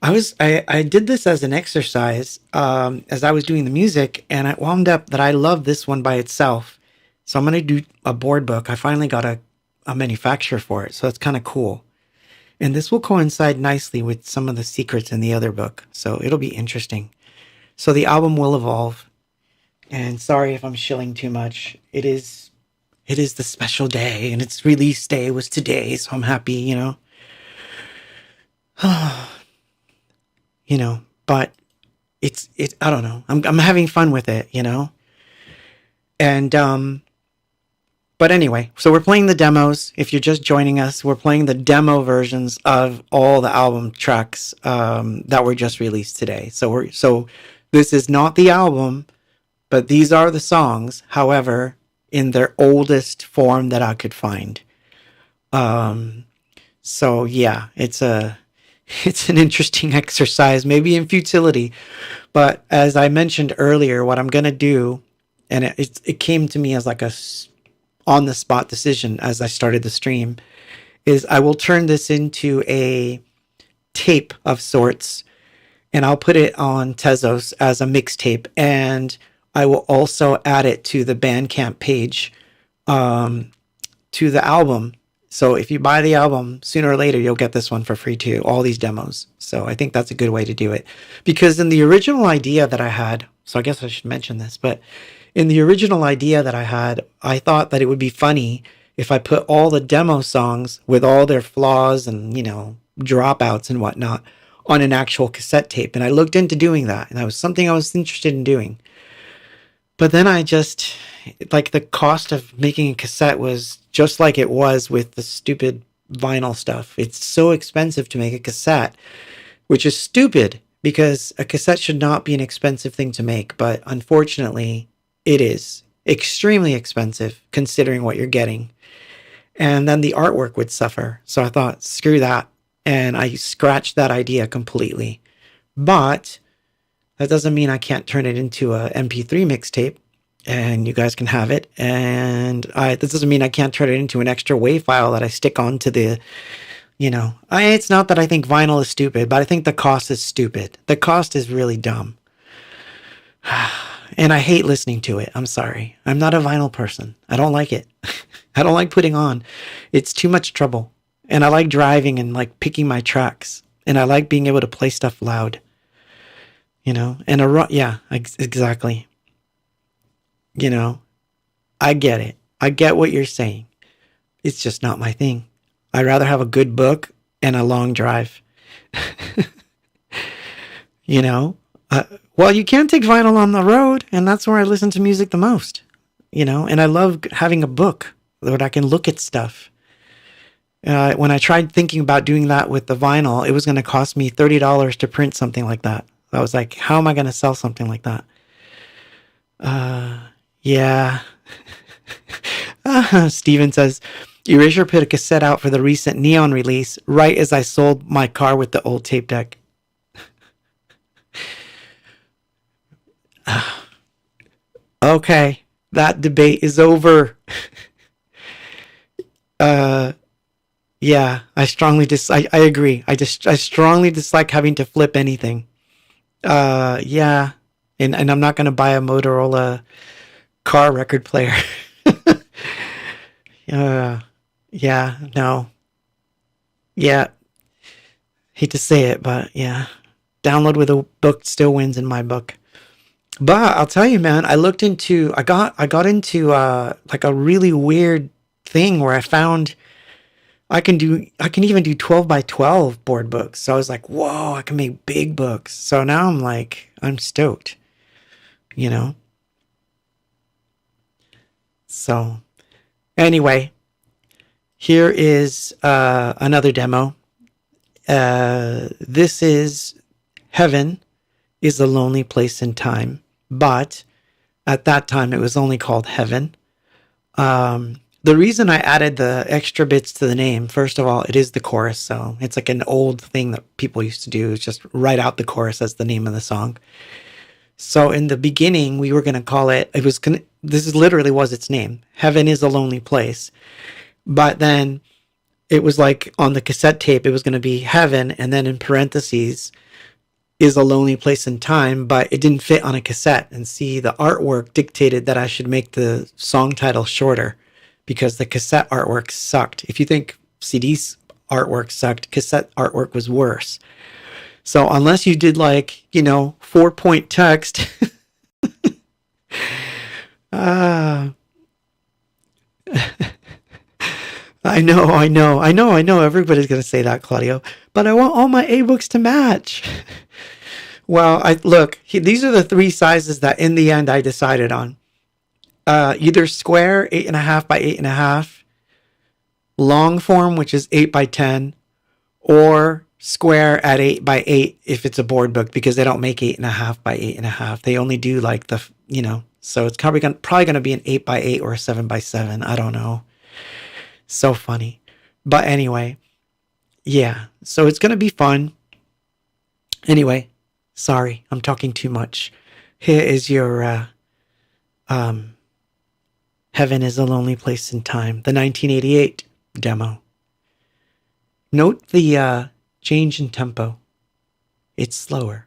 I did this as an exercise as I was doing the music, and I wound up that I love this one by itself. So I'm going to do a board book. I finally got a manufacturer for it, so it's kind of cool. And this will coincide nicely with some of the secrets in the other book. So it'll be interesting. So the album will evolve. And sorry if I'm shilling too much. It is the special day, and its release day was today, so I'm happy, you know. you know, but it's I don't know. I'm having fun with it, you know? And but anyway, so we're playing the demos. If you're just joining us, we're playing the demo versions of all the album tracks that were just released today. So this is not the album, but these are the songs. However, in their oldest form that I could find. So yeah, it's an interesting exercise, maybe in futility, but as I mentioned earlier, what I'm gonna do, and it came to me as like a on the spot decision as I started the stream, is I will turn this into a tape of sorts, and I'll put it on Tezos as a mixtape, and I will also add it to the Bandcamp page, to the album. So if you buy the album, sooner or later, you'll get this one for free too, all these demos. So I think that's a good way to do it. Because in the original idea that I had, so I guess I should mention this, but in the original idea that I had, I thought that it would be funny if I put all the demo songs with all their flaws and, you know, dropouts and whatnot on an actual cassette tape. And I looked into doing that, and that was something I was interested in doing. But then I just, like, the cost of making a cassette was just like it was with the stupid vinyl stuff. It's so expensive to make a cassette, which is stupid because a cassette should not be an expensive thing to make. But unfortunately, it is extremely expensive considering what you're getting. And then the artwork would suffer. So I thought, screw that. And I scratched that idea completely. But that doesn't mean I can't turn it into a MP3 mixtape and you guys can have it. And this doesn't mean I can't turn it into an extra WAV file that I stick onto the, you know, it's not that I think vinyl is stupid, but I think the cost is stupid. The cost is really dumb. And I hate listening to it. I'm sorry. I'm not a vinyl person. I don't like it. I don't like putting on. It's too much trouble. And I like driving and like picking my tracks. And I like being able to play stuff loud. You know, and yeah, exactly. You know, I get it. I get what you're saying. It's just not my thing. I'd rather have a good book and a long drive. You know, well, you can take vinyl on the road, and that's where I listen to music the most. You know, and I love having a book where I can look at stuff. When I tried thinking about doing that with the vinyl, it was going to cost me $30 to print something like that. I was like, how am I going to sell something like that? Yeah. Steven says, Erasure put a cassette out for the recent Neon release right as I sold my car with the old tape deck. Okay, that debate is over. Yeah, I strongly I agree. I strongly dislike having to flip anything. Yeah, and I'm not going to buy a Motorola car record player. Yeah, no. Yeah, hate to say it, but yeah, download with a book still wins in my book. But I'll tell you, man, I got into like a really weird thing where I found I can even do 12 by 12 board books. So I was like, whoa, I can make big books. So now I'm stoked, you know? So anyway, here is another demo. This is Heaven is a Lonely Place in Time. But at that time, it was only called Heaven. The reason I added the extra bits to the name, first of all, it is the chorus. So it's like an old thing that people used to do, is just write out the chorus as the name of the song. So in the beginning, we were going to call it, this literally was its name. Heaven is a Lonely Place. But then it was like on the cassette tape, it was going to be Heaven, and then in parentheses, is a lonely place in time, but it didn't fit on a cassette. And see, the artwork dictated that I should make the song title shorter because the cassette artwork sucked. If you think CD's artwork sucked, cassette artwork was worse. So unless you did 4-point text, I I know. Everybody's going to say that, Claudio. But I want all my ABOX to match. Well, these are the 3 sizes that in the end I decided on. Either square, 8.5 by 8.5, long form, which is 8 by 10, or square at 8 by 8 if it's a board book, because they don't make 8.5 by 8.5. They only do like so it's probably gonna be an 8 by 8 or a 7 by 7. I don't know. So funny. But anyway, yeah. So it's gonna be fun. Anyway, sorry, I'm talking too much. Here is your Heaven is a Lonely Place in Time, the 1988 demo. Note the change in tempo. It's slower.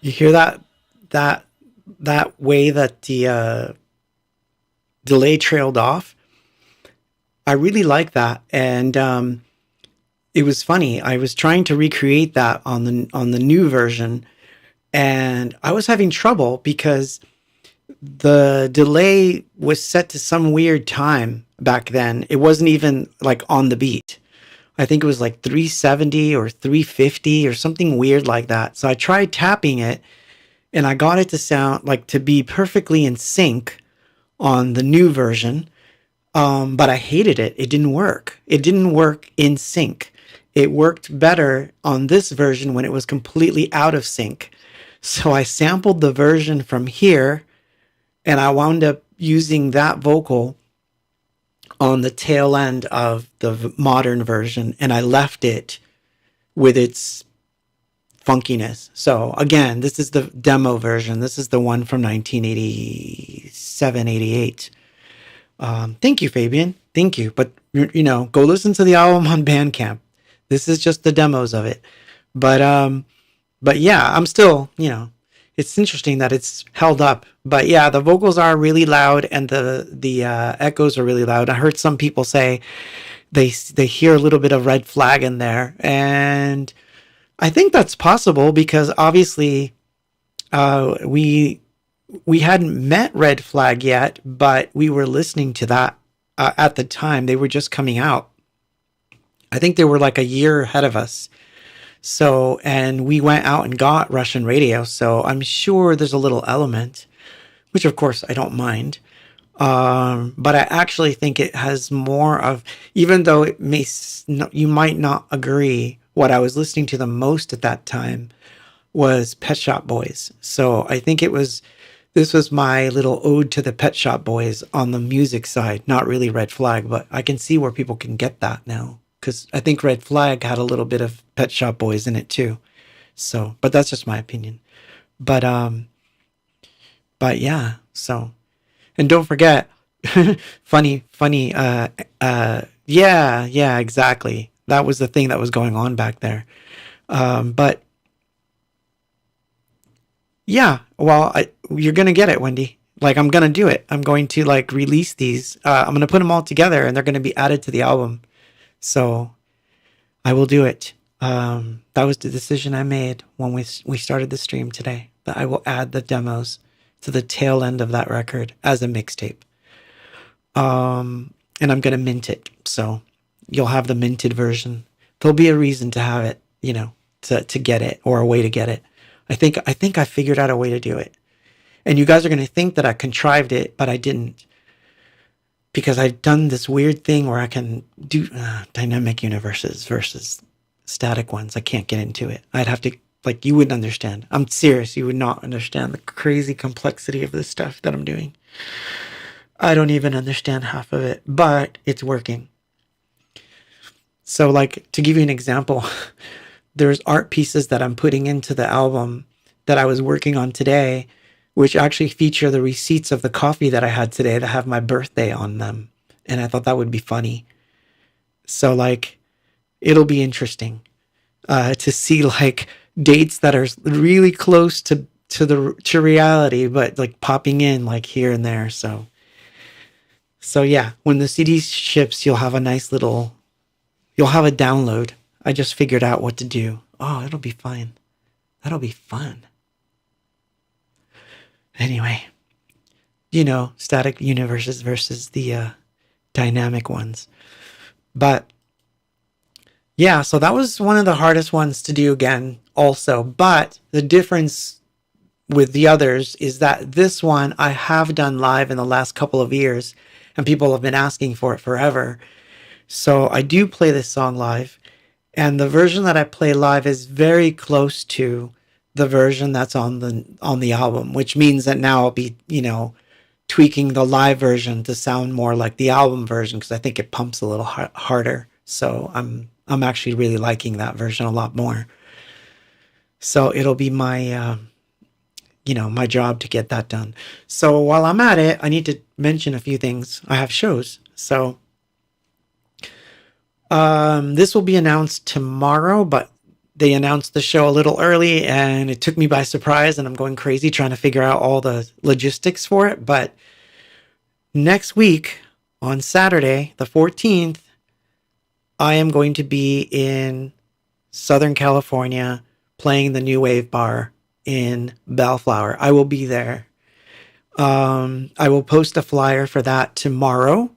You hear that that way that the delay trailed off? I really like that, and it was funny. I was trying to recreate that on the new version, and I was having trouble because the delay was set to some weird time back then. It wasn't even like on the beat. I think it was like 370 or 350 or something weird like that. So I tried tapping it and I got it to sound like to be perfectly in sync on the new version. But I hated it. It didn't work. It didn't work in sync. It worked better on this version when it was completely out of sync. So I sampled the version from here and I wound up using that vocal on the tail end of the modern version, and I left it with its funkiness. So again, this is the demo version. This is the one from 1987, 88. Thank you, Fabian. Thank you. But, you know, go listen to the album on Bandcamp. This is just the demos of it. But yeah, I'm still, you know, it's interesting that it's held up. But yeah, the vocals are really loud and the echoes are really loud. I heard some people say they hear a little bit of Red Flag in there, and I think that's possible because obviously we hadn't met Red Flag yet, but we were listening to that at the time. They were just coming out. I think they were like a year ahead of us. So, and we went out and got Russian radio. So I'm sure there's a little element, which of course I don't mind. But I actually think it has more of, even though it may, you might not agree, what I was listening to the most at that time was Pet Shop Boys. So I think this was my little ode to the Pet Shop Boys on the music side, not really Red Flag, but I can see where people can get that now. Because I think Red Flag had a little bit of Pet Shop Boys in it too. So, but that's just my opinion. But yeah, so, and don't forget, funny, yeah, exactly. That was the thing that was going on back there. But yeah, well, you're going to get it, Wendy. Like, I'm going to do it. I'm going to like release these. I'm going to put them all together and they're going to be added to the album. So I will do it. That was the decision I made when we started the stream today, that I will add the demos to the tail end of that record as a mixtape. And I'm going to mint it. So you'll have the minted version. There'll be a reason to have it, you know, to get it, or a way to get it. I think I figured out a way to do it. And you guys are going to think that I contrived it, but I didn't. Because I've done this weird thing where I can do dynamic universes versus static ones. I can't get into it. I'd have to, like, you wouldn't understand. I'm serious. You would not understand the crazy complexity of this stuff that I'm doing. I don't even understand half of it, but it's working. So, like, to give you an example, there's art pieces that I'm putting into the album that I was working on today, which actually feature the receipts of the coffee that I had today that have my birthday on them. And I thought that would be funny. So, like, it'll be interesting to see, like, dates that are really close to reality, but, like, popping in, like, here and there. So yeah, when the CD ships, you'll have a nice little, you'll have a download. I just figured out what to do. Oh, it'll be fine. That'll be fun. Anyway, you know, static universes versus the dynamic ones. But yeah, so that was one of the hardest ones to do again also. But the difference with the others is that this one I have done live in the last couple of years, and people have been asking for it forever. So I do play this song live, and the version that I play live is very close to the version that's on the album, which means that now I'll be, you know, tweaking the live version to sound more like the album version, because I think it pumps a little harder. So I'm actually really liking that version a lot more. So it'll be my you know, my job to get that done. So while I'm at it, I need to mention a few things. I have shows. So this will be announced tomorrow, but they announced the show a little early, and it took me by surprise, and I'm going crazy trying to figure out all the logistics for it. But next week, on Saturday, the 14th, I am going to be in Southern California playing the New Wave Bar in Bellflower. I will be there. I will post a flyer for that tomorrow.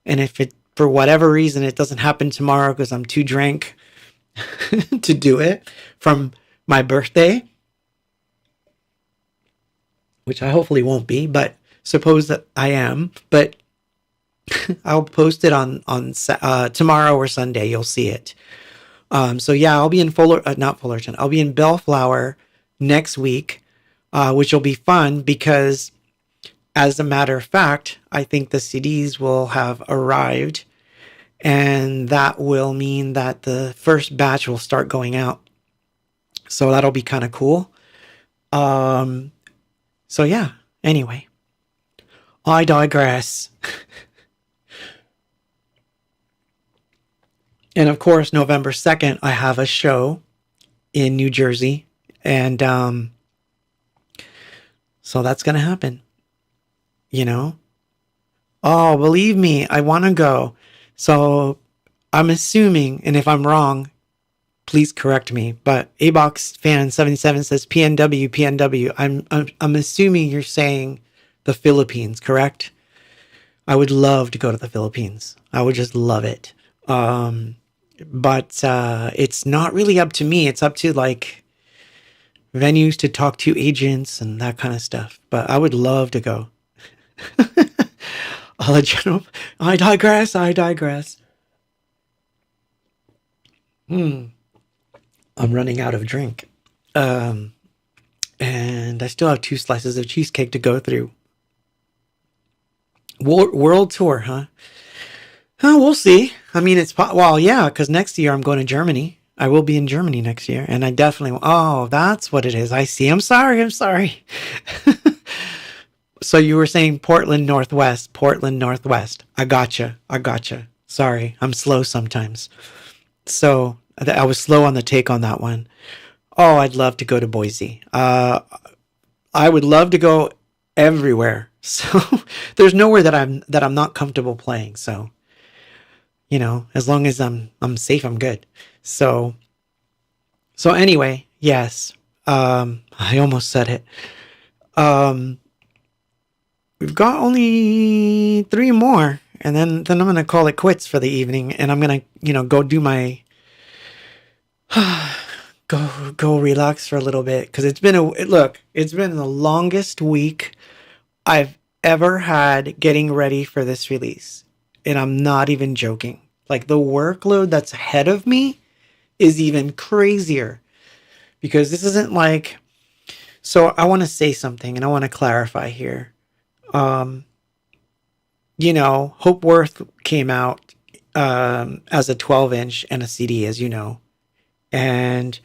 And if it, for whatever reason, it doesn't happen tomorrow because I'm too drunk to do it from my birthday, which I hopefully won't be, but suppose that I am, but I'll post it on tomorrow or Sunday. You'll see it. So yeah, I'll be in not Fullerton. I'll be in Bellflower next week, which will be fun because, as a matter of fact, I think the CDs will have arrived, and that will mean that the first batch will start going out. So that'll be kind of cool. So yeah, anyway, I digress. And of course, November 2nd, I have a show in New Jersey. And so that's going to happen. You know? Oh, believe me, I want to go. So I'm assuming, and if I'm wrong, please correct me. But ABOX fan 77 says PNW, PNW. I'm assuming you're saying the Philippines, correct? I would love to go to the Philippines. I would just love it. But it's not really up to me. It's up to like venues to talk to, agents and that kind of stuff. But I would love to go. I'll let you know. I digress. I'm running out of drink. And I still have 2 slices of cheesecake to go through. World tour, huh? Oh, we'll see. I mean, yeah, because next year I'm going to Germany. I will be in Germany next year, and I definitely. Oh, that's what it is. I see. I'm sorry. So you were saying Portland Northwest. I gotcha. Sorry, I'm slow sometimes. So I was slow on the take on that one. Oh, I'd love to go to Boise. I would love to go everywhere. So there's nowhere that I'm not comfortable playing. So, you know, as long as I'm safe, I'm good. So anyway, yes. I almost said it. We've got only 3 more, and then I'm gonna call it quits for the evening, and I'm gonna, go do my go relax for a little bit, because it's been the longest week I've ever had getting ready for this release, and I'm not even joking. Like, the workload that's ahead of me is even crazier, because this isn't like. So I want to say something, and I want to clarify here. Hope Worth came out as a 12-inch and a CD, as you know. And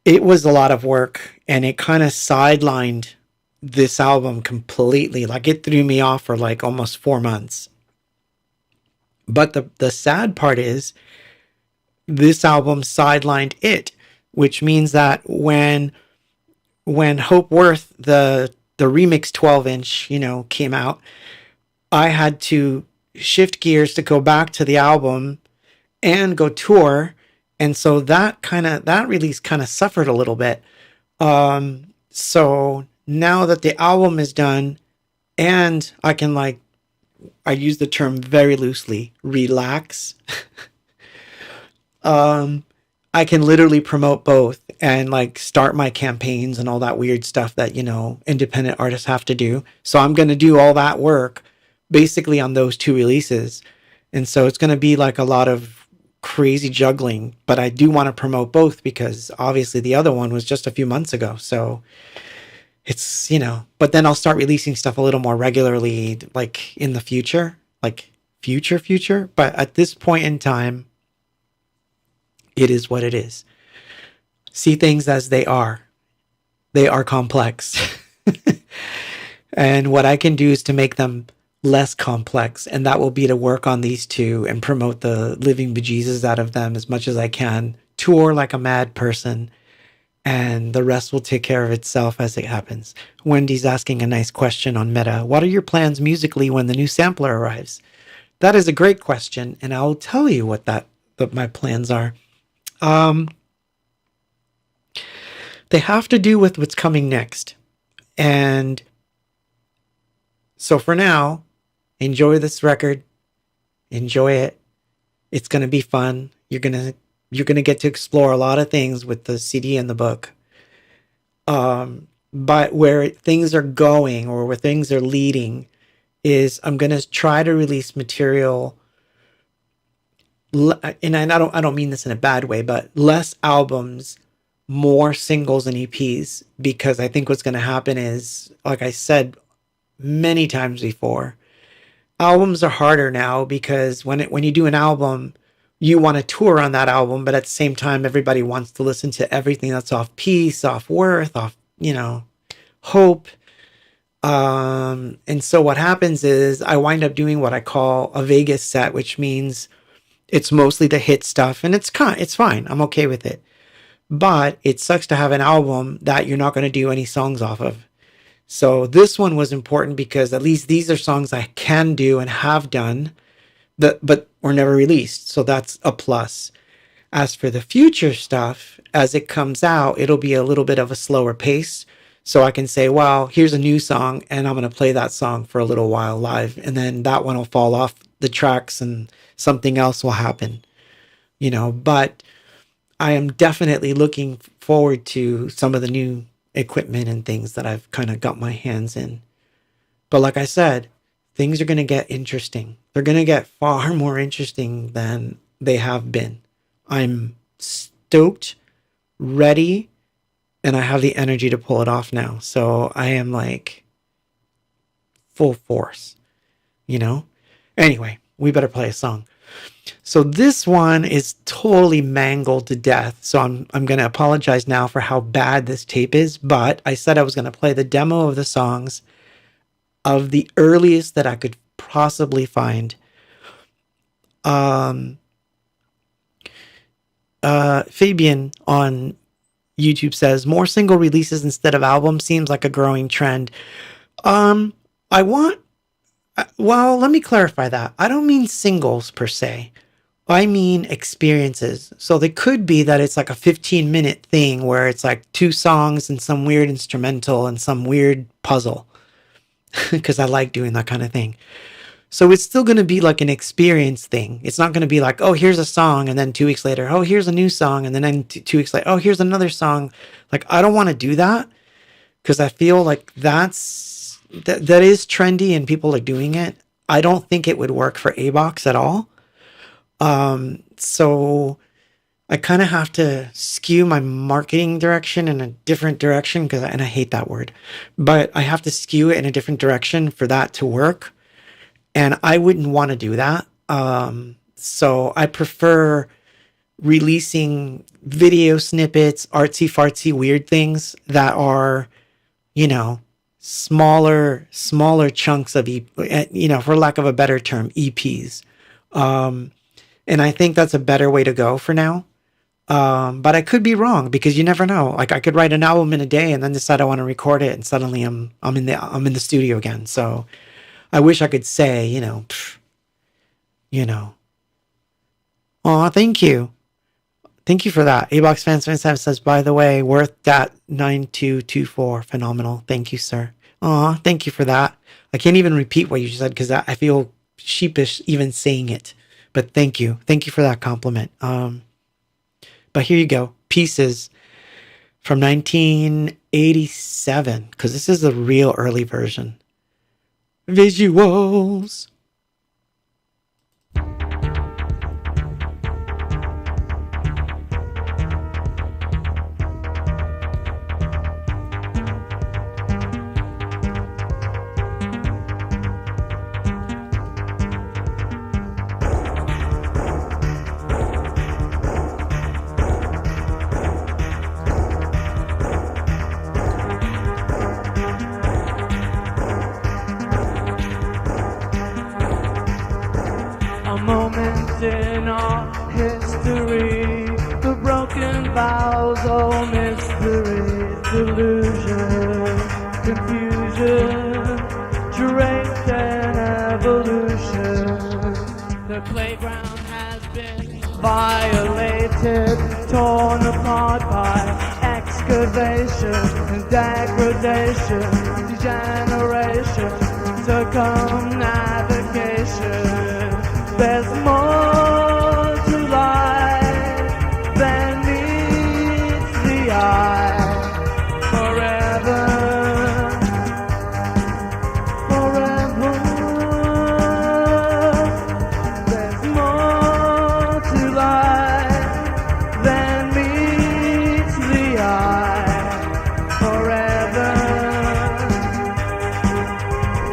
it was a lot of work, and it kind of sidelined this album completely. Like, it threw me off for like almost 4 months. But the sad part is this album sidelined it, which means that when Hope Worth, the remix 12-inch, came out, I had to shift gears to go back to the album and go tour. And so that release kind of suffered a little bit. So now that the album is done, and I can, I use the term very loosely, relax. I can literally promote both and start my campaigns and all that weird stuff that, independent artists have to do. So I'm going to do all that work basically on those 2 releases. And so it's going to be like a lot of crazy juggling, but I do want to promote both because obviously the other one was just a few months ago. So it's, but then I'll start releasing stuff a little more regularly, in the future, future. But at this point in time, it is what it is. See things as they are. They are complex. And what I can do is to make them less complex. And that will be to work on these 2 and promote the living bejesus out of them as much as I can tour like a mad person, and the rest will take care of itself as it happens. Wendy's asking a nice question on Meta. What are your plans musically when the new sampler arrives? That is a great question, and I'll tell you what my plans are. They have to do with what's coming next. And so for now, enjoy this record. Enjoy it. It's going to be fun. You're going to get to explore a lot of things with the CD and the book. But where things are going, or where things are leading, is I'm going to try to release material, and I don't mean this in a bad way, but less albums, more singles and EPs, because I think what's going to happen is, like I said many times before, albums are harder now, because when you do an album, you want to tour on that album, but at the same time, everybody wants to listen to everything that's off Peace, off Worth, off, Hope. And so what happens is I wind up doing what I call a Vegas set, which means it's mostly the hit stuff, and it's fine. I'm okay with it. But it sucks to have an album that you're not going to do any songs off of. So this one was important because at least these are songs I can do and have done, but were never released. So that's a plus. As for the future stuff, as it comes out, it'll be a little bit of a slower pace. So I can say, well, here's a new song, and I'm going to play that song for a little while live. And then that one will fall off the tracks and something else will happen, but I am definitely looking forward to some of the new equipment and things that I've kind of got my hands in. But like I said, things are going to get interesting. They're going to get far more interesting than they have been. I'm stoked, ready, and I have the energy to pull it off now. So I am like full force, Anyway, we better play a song. So this one is totally mangled to death. So I'm going to apologize now for how bad this tape is, but I said I was going to play the demo of the songs of the earliest that I could possibly find. Fabian on YouTube says, more single releases instead of albums seems like a growing trend. Well, let me clarify that. I don't mean singles per se. I mean experiences. So they could be that it's like a 15-minute thing where it's like 2 songs and some weird instrumental and some weird puzzle. Because I like doing that kind of thing. So it's still going to be like an experience thing. It's not going to be like, oh, here's a song, and then 2 weeks later, oh, here's a new song, and then 2 weeks later, oh, here's another song. Like, I don't want to do that, because I feel like that is trendy and people are doing it. I don't think it would work for ABOX at all. So I kind of have to skew my marketing direction in a different direction, and I hate that word, but I have to skew it in a different direction for that to work. And I wouldn't want to do that. So I prefer releasing video snippets, artsy fartsy weird things that are, smaller chunks of, for lack of a better term, EPs. And I think that's a better way to go for now. But I could be wrong, because you never know. Like, I could write an album in a day and then decide I want to record it, and suddenly I'm in the studio again. So I wish I could say, Aw, thank you. Thank you for that. ABOX Fans says, by the way, worth that 9224. Phenomenal. Thank you, sir. Aw, thank you for that. I can't even repeat what you said because I feel sheepish even saying it. But thank you. Thank you for that compliment. But here you go. Pieces from 1987, because this is the real early version. Visuals. violated, torn apart by excavation and degradation, degeneration, circumnavigation. There's more to life than meets the eye. Forever, forever. There's more to life than meets the eye. Forever,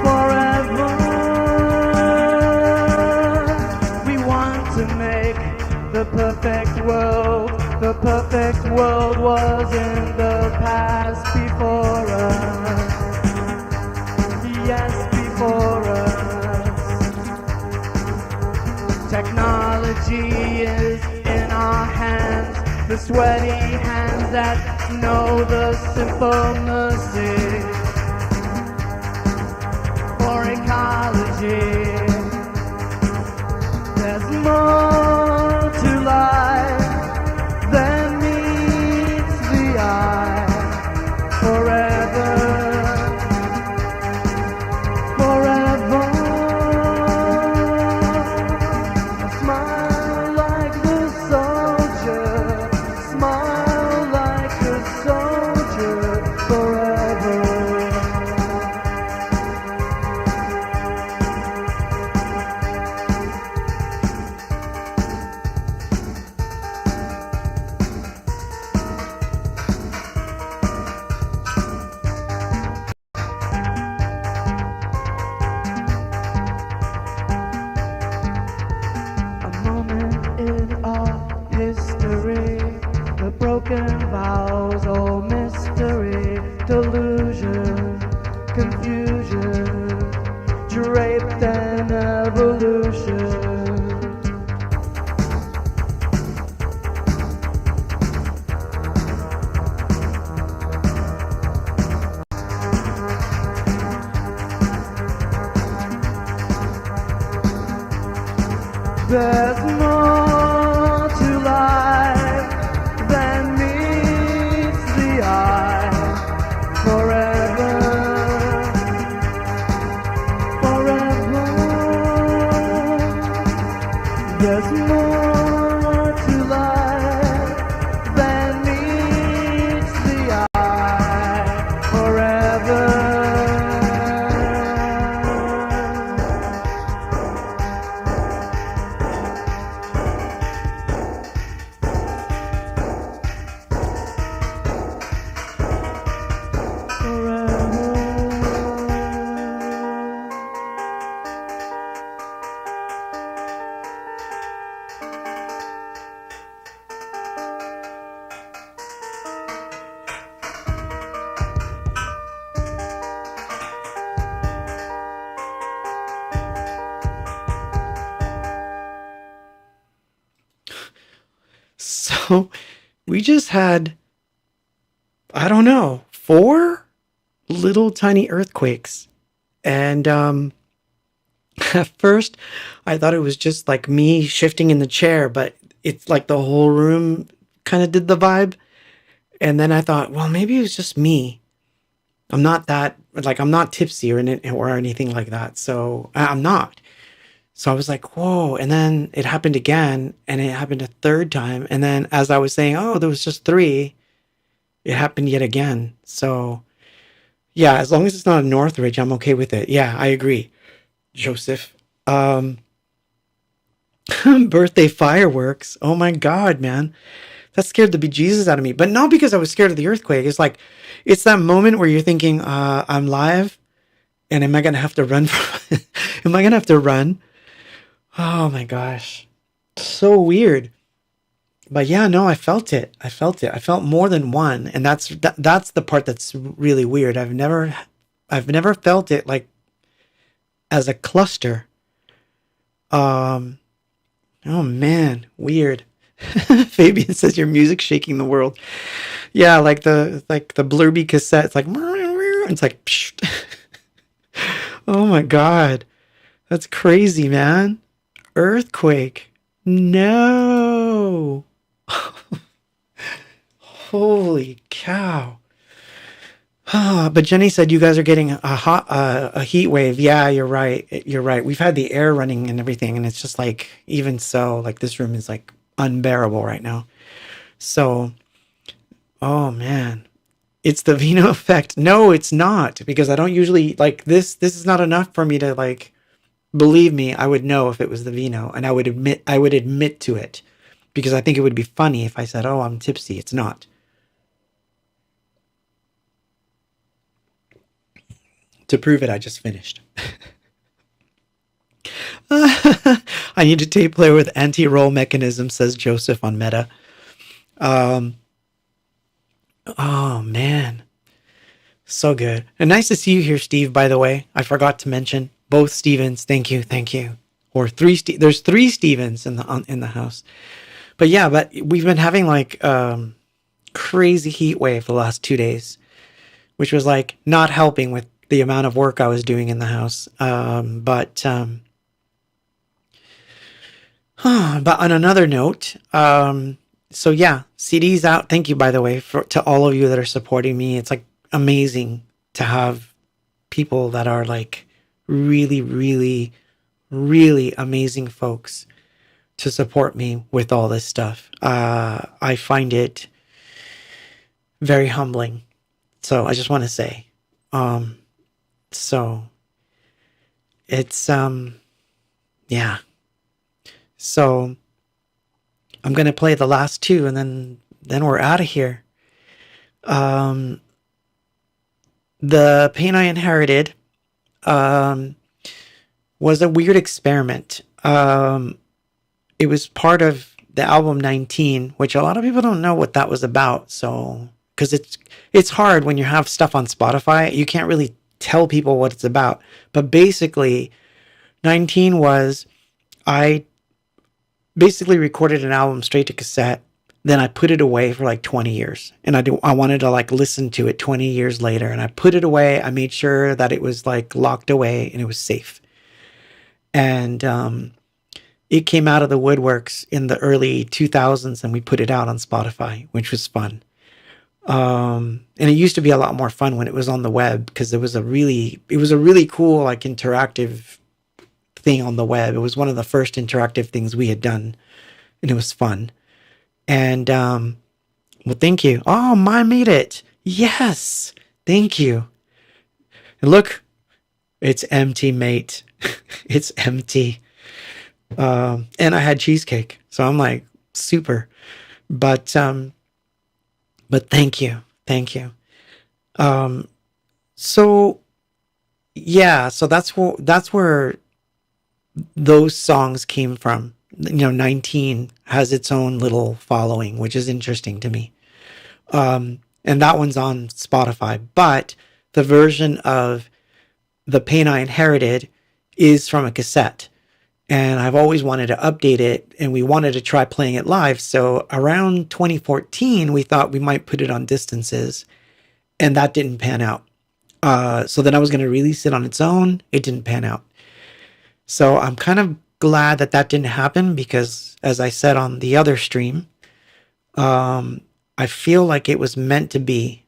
forever. We want to make the perfect world. The perfect world was in the past before us. Yes, before us. Technology is in our hands, the sweaty hands that know the simple mercy for ecology. There's more to life than meets the eye. Forever, forever. Smile like the soldier, smile like the soldier. Forever. A moment in our history, the broken vows, all mystery, delusion, confusion, draped in evolution. There's more to life than meets the eye. Forever, forever. There's more to life than meets the eye. Forever. So we just had, I don't know, 4 little tiny earthquakes. And at first I thought it was just like me shifting in the chair, but it's like the whole room kind of did the vibe. And then I thought, well, maybe it was just me. I'm not that, like, I'm not tipsy or anything like that. So I'm not. So I was like, whoa. And then it happened again, and it happened a third time. And then as I was saying, oh, there was just 3, it happened yet again. So yeah, as long as it's not a Northridge, I'm okay with it. Yeah, I agree, Joseph. Birthday fireworks. Oh my God, man. That scared the bejesus out of me. But not because I was scared of the earthquake. It's like, it's that moment where you're thinking, I'm live, and am I going to have to run? Am I going to have to run? Oh my gosh. So weird. But yeah, no, I felt it. I felt more than one. And that's the part that's really weird. I've never felt it like as a cluster. Oh man, weird. Fabian says your music's shaking the world. Yeah, like the blurby cassette. It's like, it's like, psh. Oh my God. That's crazy, man. Earthquake. No. Holy cow. But Jenny said you guys are getting a heat wave. Yeah, you're right. You're right. We've had the air running and everything, and it's just like, even so, like this room is like unbearable right now. So, oh man, it's the Vino effect. No, it's not, because I don't usually like this. This is not enough for me to like, believe me, I would know if it was the Vino, and I would admit to it, because I think it would be funny if I said, oh, I'm tipsy. It's not. To prove it, I just finished. I need a tape player with anti-roll mechanism, says Joseph on Meta. Oh, man. So good. And nice to see you here, Steve, by the way. I forgot to mention. Both Stevens. Thank you. Thank you. Or there's three Stevens in the house. But yeah, but we've been having like crazy heat wave the last 2 days, which was like not helping with the amount of work I was doing in the house. But on another note, so yeah, CD's out. Thank you, by the way, to all of you that are supporting me. It's like amazing to have people that are like really, really, really amazing folks to support me with all this stuff. I find it very humbling. So I just want to say, so it's, yeah. So I'm going to play the last two, and then we're out of here. The Pain I Inherited, was a weird experiment. It was part of the album 19, which a lot of people don't know what that was about. So, because it's hard when you have stuff on Spotify, you can't really tell people what it's about. But basically, 19 was, I basically recorded an album straight to cassette. Then I put it away for like 20 years. And I wanted to like listen to it 20 years later. And I put it away. I made sure that it was like locked away and it was safe. And it came out of the woodworks in the early 2000s, and we put it out on Spotify, which was fun. And it used to be a lot more fun when it was on the web, because it was a really cool, like, interactive thing on the web. It was one of the first interactive things we had done, and it was fun. And, well, thank you. Oh, I made it. Yes. Thank you. And look, it's empty, mate. It's empty. And I had cheesecake, so I'm like, super. But thank you. So yeah, so that's where those songs came from. 19 has its own little following, which is interesting to me. And that one's on Spotify, but the version of The Pain I Inherited is from a cassette. And I've always wanted to update it, and we wanted to try playing it live. So around 2014, we thought we might put it on Distances, and that didn't pan out. So then I was going to release it on its own. It didn't pan out. So I'm kind of glad that didn't happen, because as I said on the other stream, I feel like it was meant to be.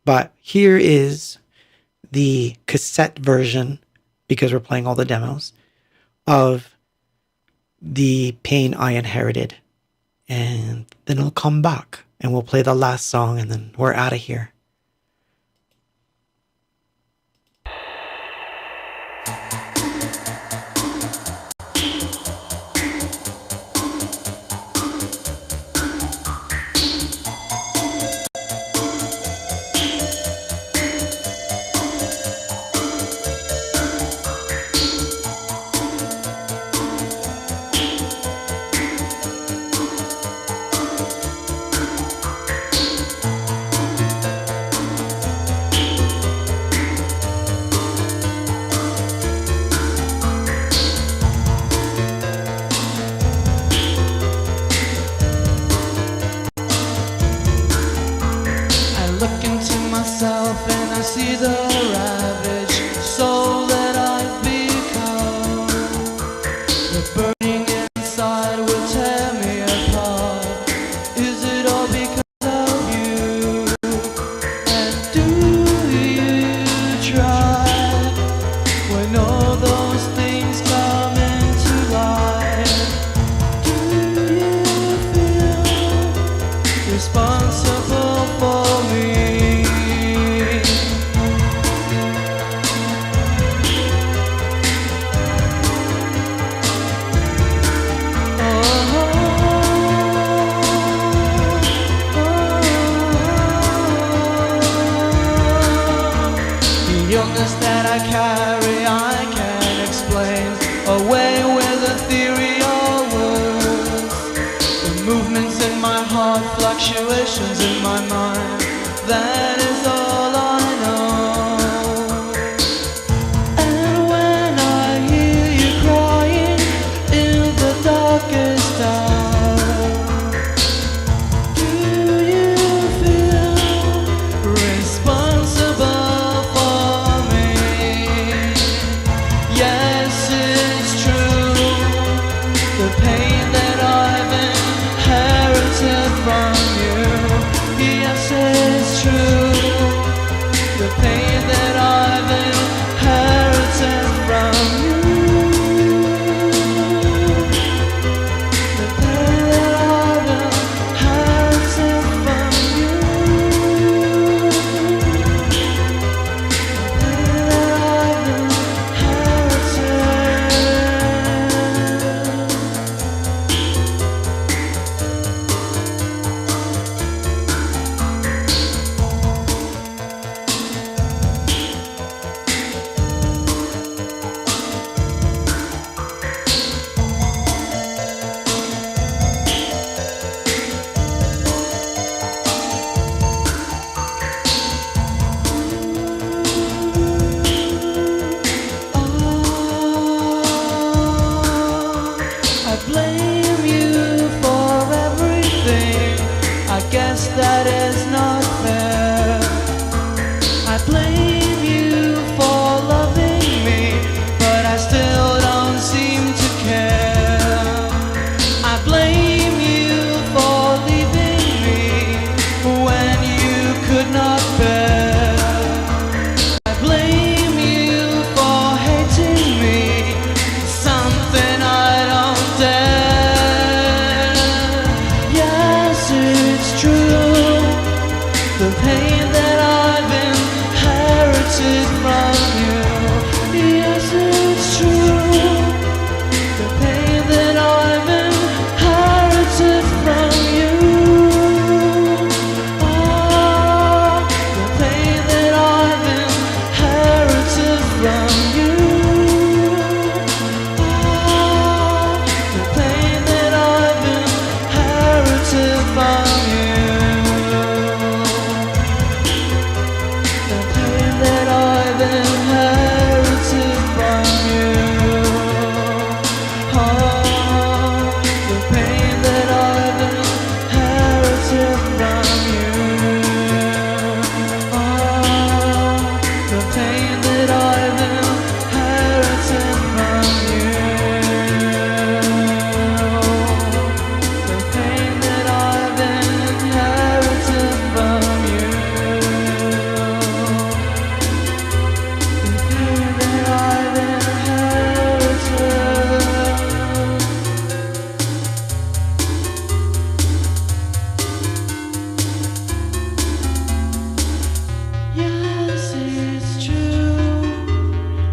But here is the cassette version, because we're playing all the demos, of The Pain I Inherited. And then I'll come back and we'll play the last song, and then we're out of here. Inside will tear me apart. Is it all because of you? responsible for me. The illness that I carry, I can't explain away with a theory or words. The movements in my heart, fluctuations in my mind, that is all I know. And when I hear you crying in the darkest hour, do you feel responsible for me? Yes, it's true. The pain that I've inherited from you. Yes, it's true. The pain that I've inherited from you. The pain that I've inherited from you. The pain that I've I blame you for everything. I guess that is not fair. I blame you for loving me, but I still don't seem to care. I blame you for leaving me when you could not bear. I blame you for hating me, something I don't dare. Yes, it's true. The pain that I've inherited from you. Yes, it's true. The pain that I've inherited from you. Oh, the pain that I've inherited from you. Oh, the pain that I've inherited from you. The pain that I've inherited from you. Oh, the pain that I've inherited from you. Oh, the pain that I've inherited from you. The pain that I've inherited from you. The pain that I've inherited. Yes, it's true.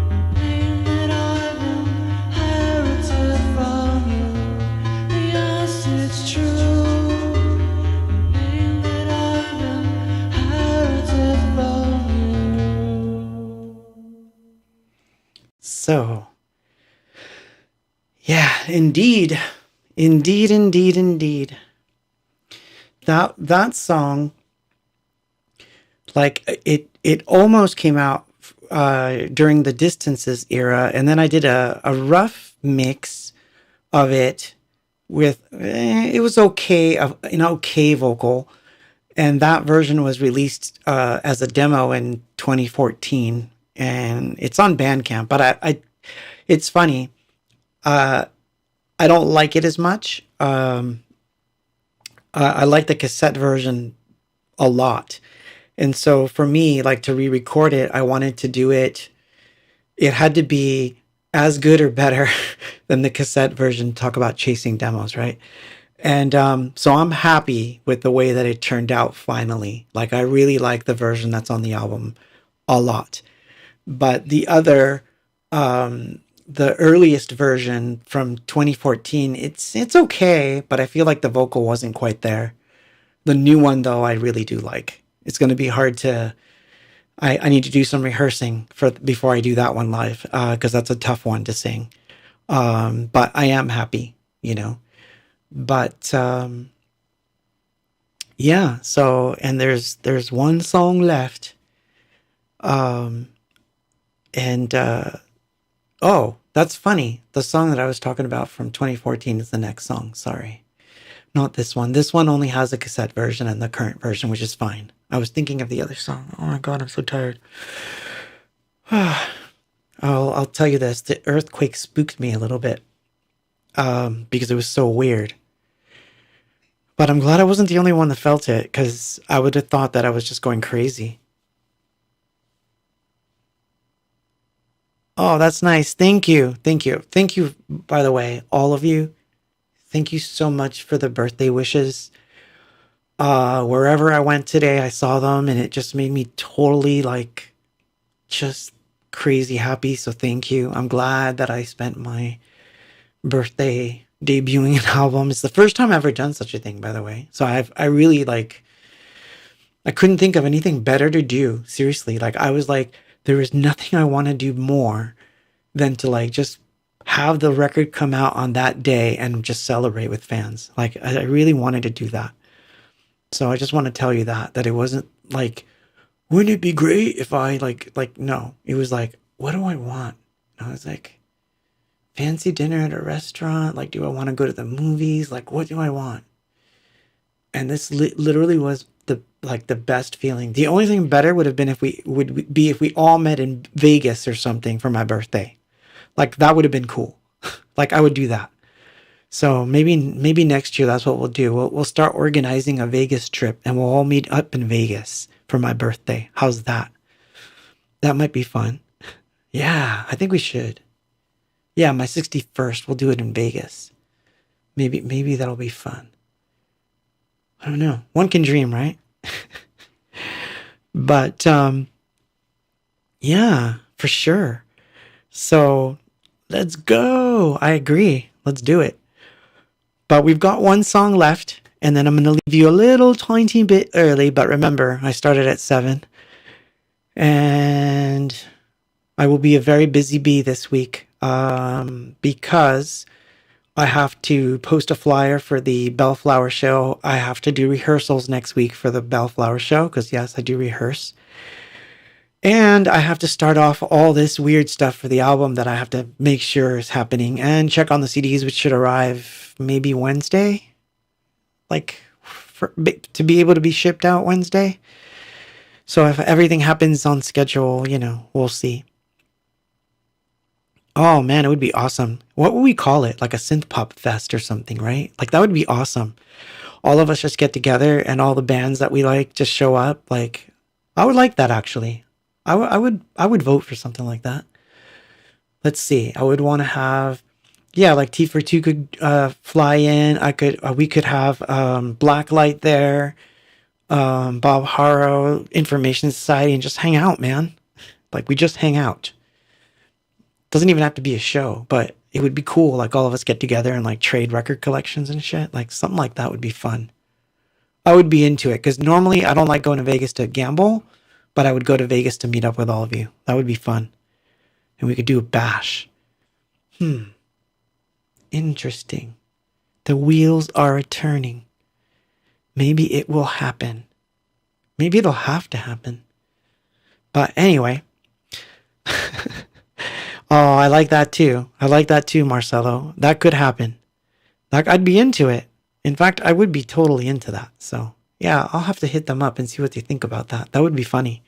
The pain that I've inherited from you. Yes, it's true. The pain that I've inherited from you. So, yeah, indeed. Indeed. That song, like it almost came out during the Distances era, and then I did a rough mix of it with it was okay, an okay vocal, and that version was released as a demo in 2014, and it's on Bandcamp. But I it's funny, I don't like it as much. I like the cassette version a lot. And so for me, like, to re-record it, I wanted to do it. It had to be as good or better than the cassette version. Talk about chasing demos, right? And so I'm happy with the way that it turned out finally. Like, I really like the version that's on the album a lot. But the earliest version from 2014, it's okay, but I feel like the vocal wasn't quite there. The new one, though, I really do like. It's going to be hard to... I need to do some rehearsing before I do that one live, because that's a tough one to sing. But I am happy, you know. But yeah, so, and there's one song left. And oh, that's funny. The song that I was talking about from 2014 is the next song. Sorry. Not this one. This one only has a cassette version and the current version, which is fine. I was thinking of the other song. Oh my God, I'm so tired. I'll tell you this. The earthquake spooked me a little bit because it was so weird. But I'm glad I wasn't the only one that felt it, because I would have thought that I was just going crazy. Oh, that's nice. Thank you. Thank you. Thank you, by the way, all of you. Thank you so much for the birthday wishes. Wherever I went today, I saw them, and it just made me totally, like, just crazy happy. So thank you. I'm glad that I spent my birthday debuting an album. It's the first time I've ever done such a thing, by the way. So I really, like, I couldn't think of anything better to do. Seriously. Like, I was like, there is nothing I want to do more than to, like, just have the record come out on that day and just celebrate with fans. Like, I really wanted to do that. So I just want to tell you that it wasn't like, wouldn't it be great if I no, it was like, what do I want? And I was like, fancy dinner at a restaurant. Like, do I want to go to the movies? Like, what do I want? And this literally was the best feeling. The only thing better would have been if we all met in Vegas or something for my birthday. Like, that would have been cool. Like, I would do that. So maybe next year that's what we'll do. We'll start organizing a Vegas trip, and we'll all meet up in Vegas for my birthday. How's that? That might be fun. Yeah, I think we should. Yeah, my 61st, we'll do it in Vegas. Maybe that'll be fun. I don't know. One can dream, right? But yeah, for sure. So let's go. I agree. Let's do it. But we've got one song left, and then I'm going to leave you a little tiny bit early. But remember, I started at 7. And I will be a very busy bee this week because I have to post a flyer for the Bellflower show. I have to do rehearsals next week for the Bellflower show, because yes, I do rehearse. And I have to start off all this weird stuff for the album that I have to make sure is happening, and check on the CDs, which should arrive maybe Wednesday, like to be able to be shipped out Wednesday. So if everything happens on schedule, you know, we'll see. Oh man, it would be awesome. What would we call it? Like a synth pop fest or something, right? Like, that would be awesome. All of us just get together and all the bands that we like just show up. Like, I would like that, actually. I would vote for something like that. Let's see. I would want to have, yeah, like T for Two could fly in. We could have Blacklight there, Bob Harrow, Information Society, and just hang out, man. Like, we just hang out. Doesn't even have to be a show, but it would be cool. Like, all of us get together and, like, trade record collections and shit. Like, something like that would be fun. I would be into it, because normally I don't like going to Vegas to gamble, but I would go to Vegas to meet up with all of you. That would be fun. And we could do a bash. Interesting. The wheels are a-turning. Maybe it will happen. Maybe it'll have to happen. But anyway. Oh, I like that too. I like that too, Marcelo. That could happen. I'd be into it. In fact, I would be totally into that. So, yeah, I'll have to hit them up and see what they think about that. That would be funny.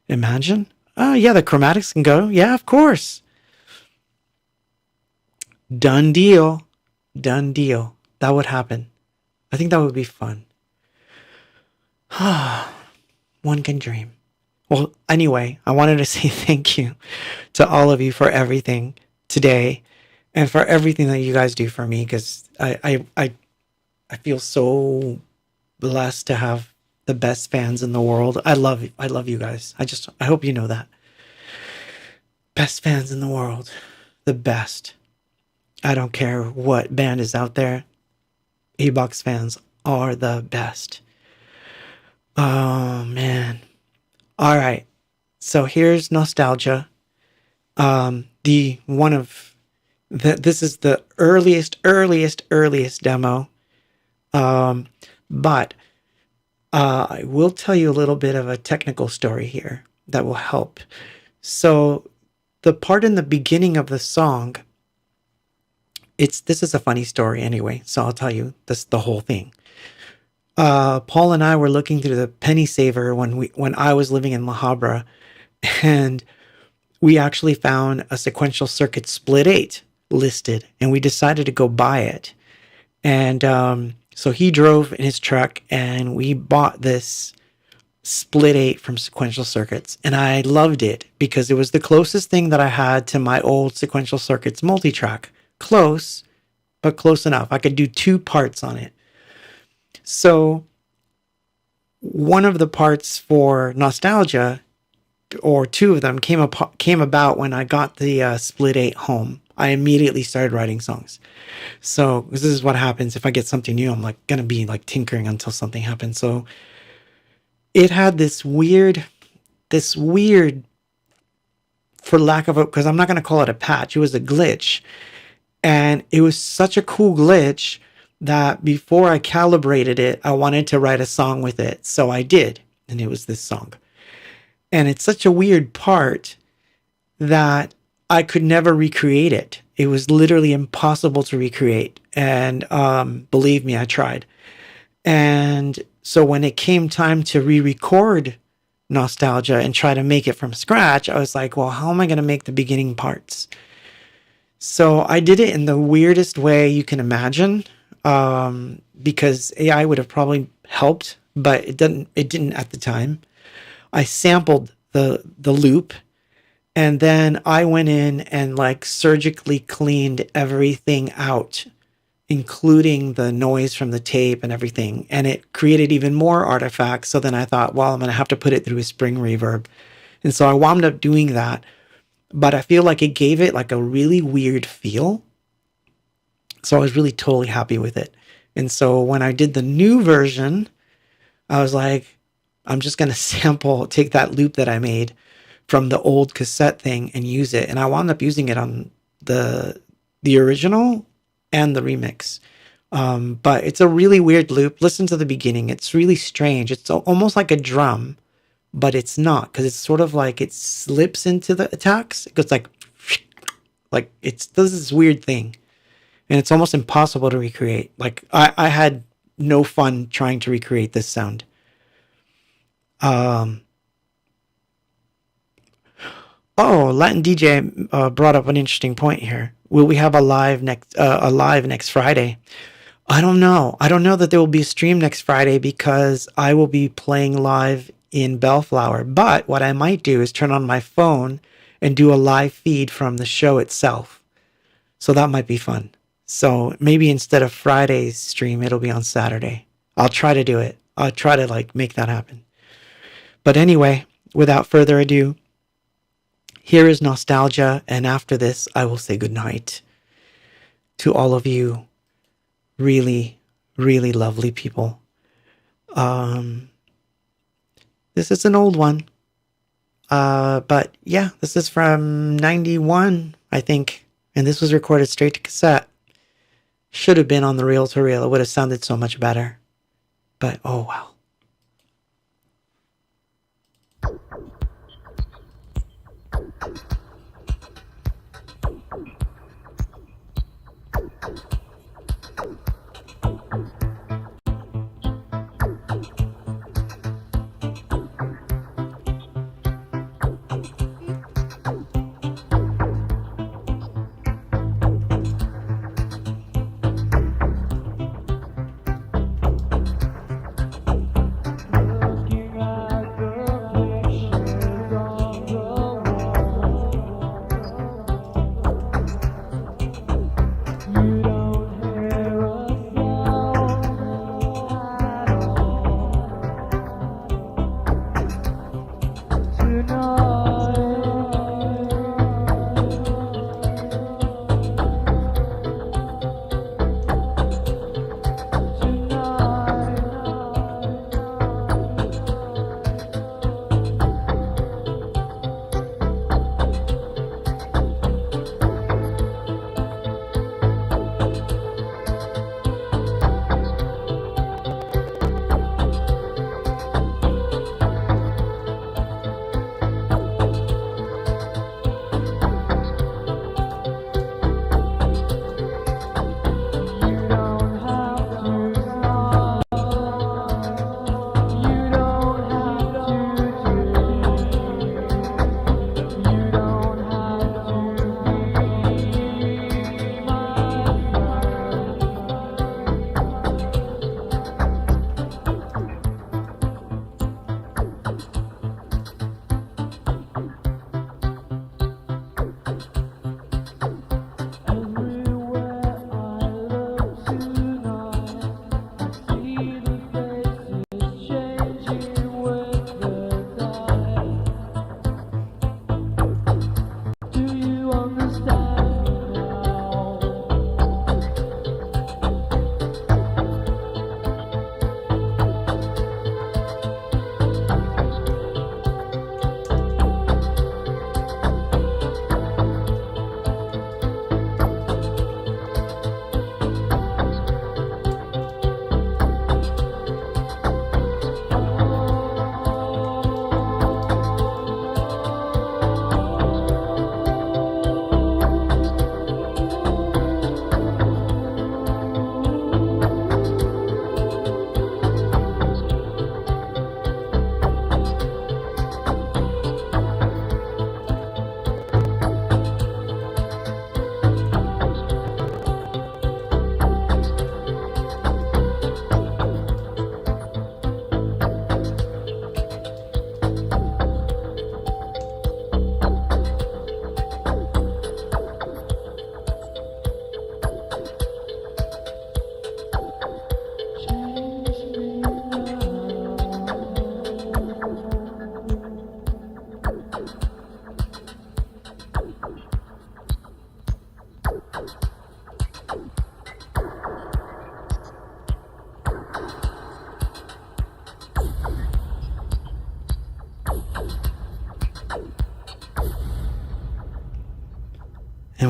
Imagine. Oh, yeah, the Chromatics can go. Yeah, of course. Done deal. Done deal. That would happen. I think that would be fun. One can dream. Well, anyway, I wanted to say thank you to all of you for everything today and for everything that you guys do for me, because I I feel so blessed to have the best fans in the world. I love you guys. I hope you know that. Best fans in the world. The best. I don't care what band is out there. ABOX fans are the best. Oh man. All right. So here's Nostalgia. This is the earliest demo. But I will tell you a little bit of a technical story here that will help. So the part in the beginning of the song, this is a funny story anyway, so I'll tell you the whole thing. Paul and I were looking through the penny saver when I was living in La Habra, and we actually found a sequential circuit split 8 listed, and we decided to go buy it. And so he drove in his truck, and we bought this split 8 from Sequential Circuits, and I loved it because it was the closest thing that I had to my old Sequential Circuits multi-track. Close, but close enough. I could do 2 parts on it. So one of the parts for Nostalgia, or 2 of them, came about when I got the split 8 home. I immediately started writing songs. So this is what happens if I get something new. I'm like gonna be like tinkering until something happens. So it had this weird, for lack of because I'm not gonna call it a patch. It was a glitch, and it was such a cool glitch that before I calibrated it, I wanted to write a song with it. So I did, and it was this song. And it's such a weird part that I could never recreate it. It was literally impossible to recreate. And believe me, I tried. And so when it came time to re-record Nostalgia and try to make it from scratch, I was like, well, how am I going to make the beginning parts? So I did it in the weirdest way you can imagine, because AI would have probably helped, but it didn't at the time. I sampled the loop, and then I went in and like surgically cleaned everything out, including the noise from the tape and everything. And it created even more artifacts. So then I thought, well, I'm going to have to put it through a spring reverb. And so I wound up doing that. But I feel like it gave it like a really weird feel. So I was really totally happy with it. And so when I did the new version, I was like, I'm just going to take that loop that I made from the old cassette thing and use it. And I wound up using it on the original and the remix. But it's a really weird loop. Listen to the beginning. It's really strange. It's almost like a drum, but it's not, because it's sort of like it slips into the attacks. It goes like it does this weird thing. And it's almost impossible to recreate. Like I had no fun trying to recreate this sound. Latin DJ brought up an interesting point here. Will we have a live next Friday? I don't know. I don't know that there will be a stream next Friday because I will be playing live in Bellflower. But what I might do is turn on my phone and do a live feed from the show itself. So that might be fun. So maybe instead of Friday's stream, it'll be on Saturday. I'll try to do it. I'll try to make that happen. But anyway, without further ado, here is Nostalgia, and after this, I will say goodnight to all of you really, really lovely people. This is an old one, but yeah, this is from 91, I think, and this was recorded straight to cassette. Should have been on the reel-to-reel. It would have sounded so much better, but oh well.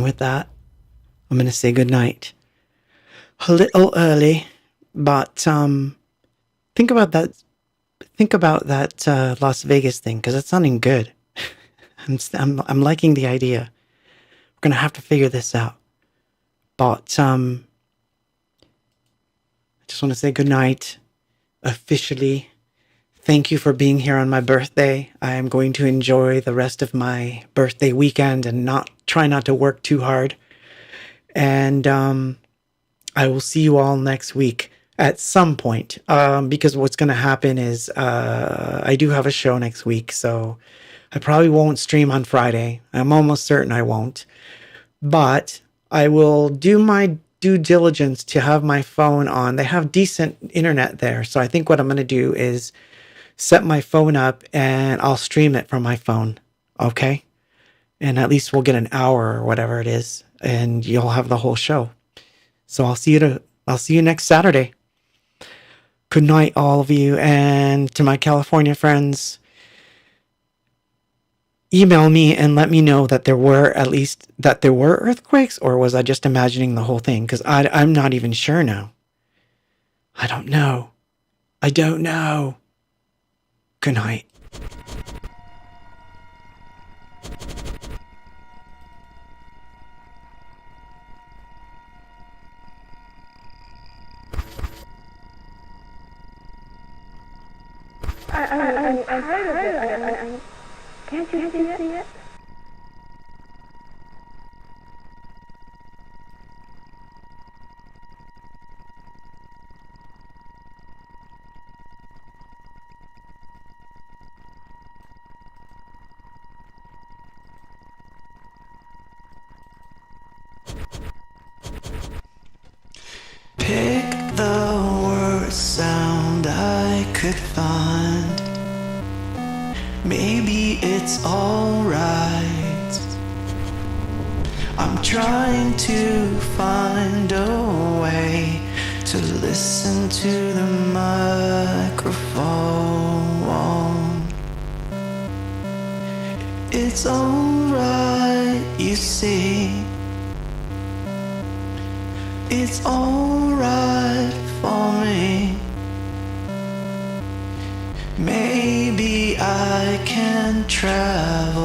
And with that, I'm going to say goodnight. A little early, but think about that. Think about that Las Vegas thing, because it's sounding good. I'm liking the idea. We're going to have to figure this out. But I just want to say goodnight officially. Thank you for being here on my birthday. I am going to enjoy the rest of my birthday weekend and try not to work too hard. And I will see you all next week at some point. Because what's going to happen is I do have a show next week, so I probably won't stream on Friday. I'm almost certain I won't. But I will do my due diligence to have my phone on. They have decent internet there, so I think what I'm going to do is set my phone up and I'll stream it from my phone. Okay? And at least we'll get an hour or whatever it is, and you'll have the whole show. So I'll see you next Saturday. Good night, all of you, and to my California friends, email me and let me know that there were earthquakes, or was I just imagining the whole thing? Because I'm not even sure now. I don't know. Good night. I'm tired of it. Can't you see it? Pick the worst sound I could find. Maybe it's alright. I'm trying to find a way to listen to the microphone. It's alright, you see. It's alright for me. Maybe I can travel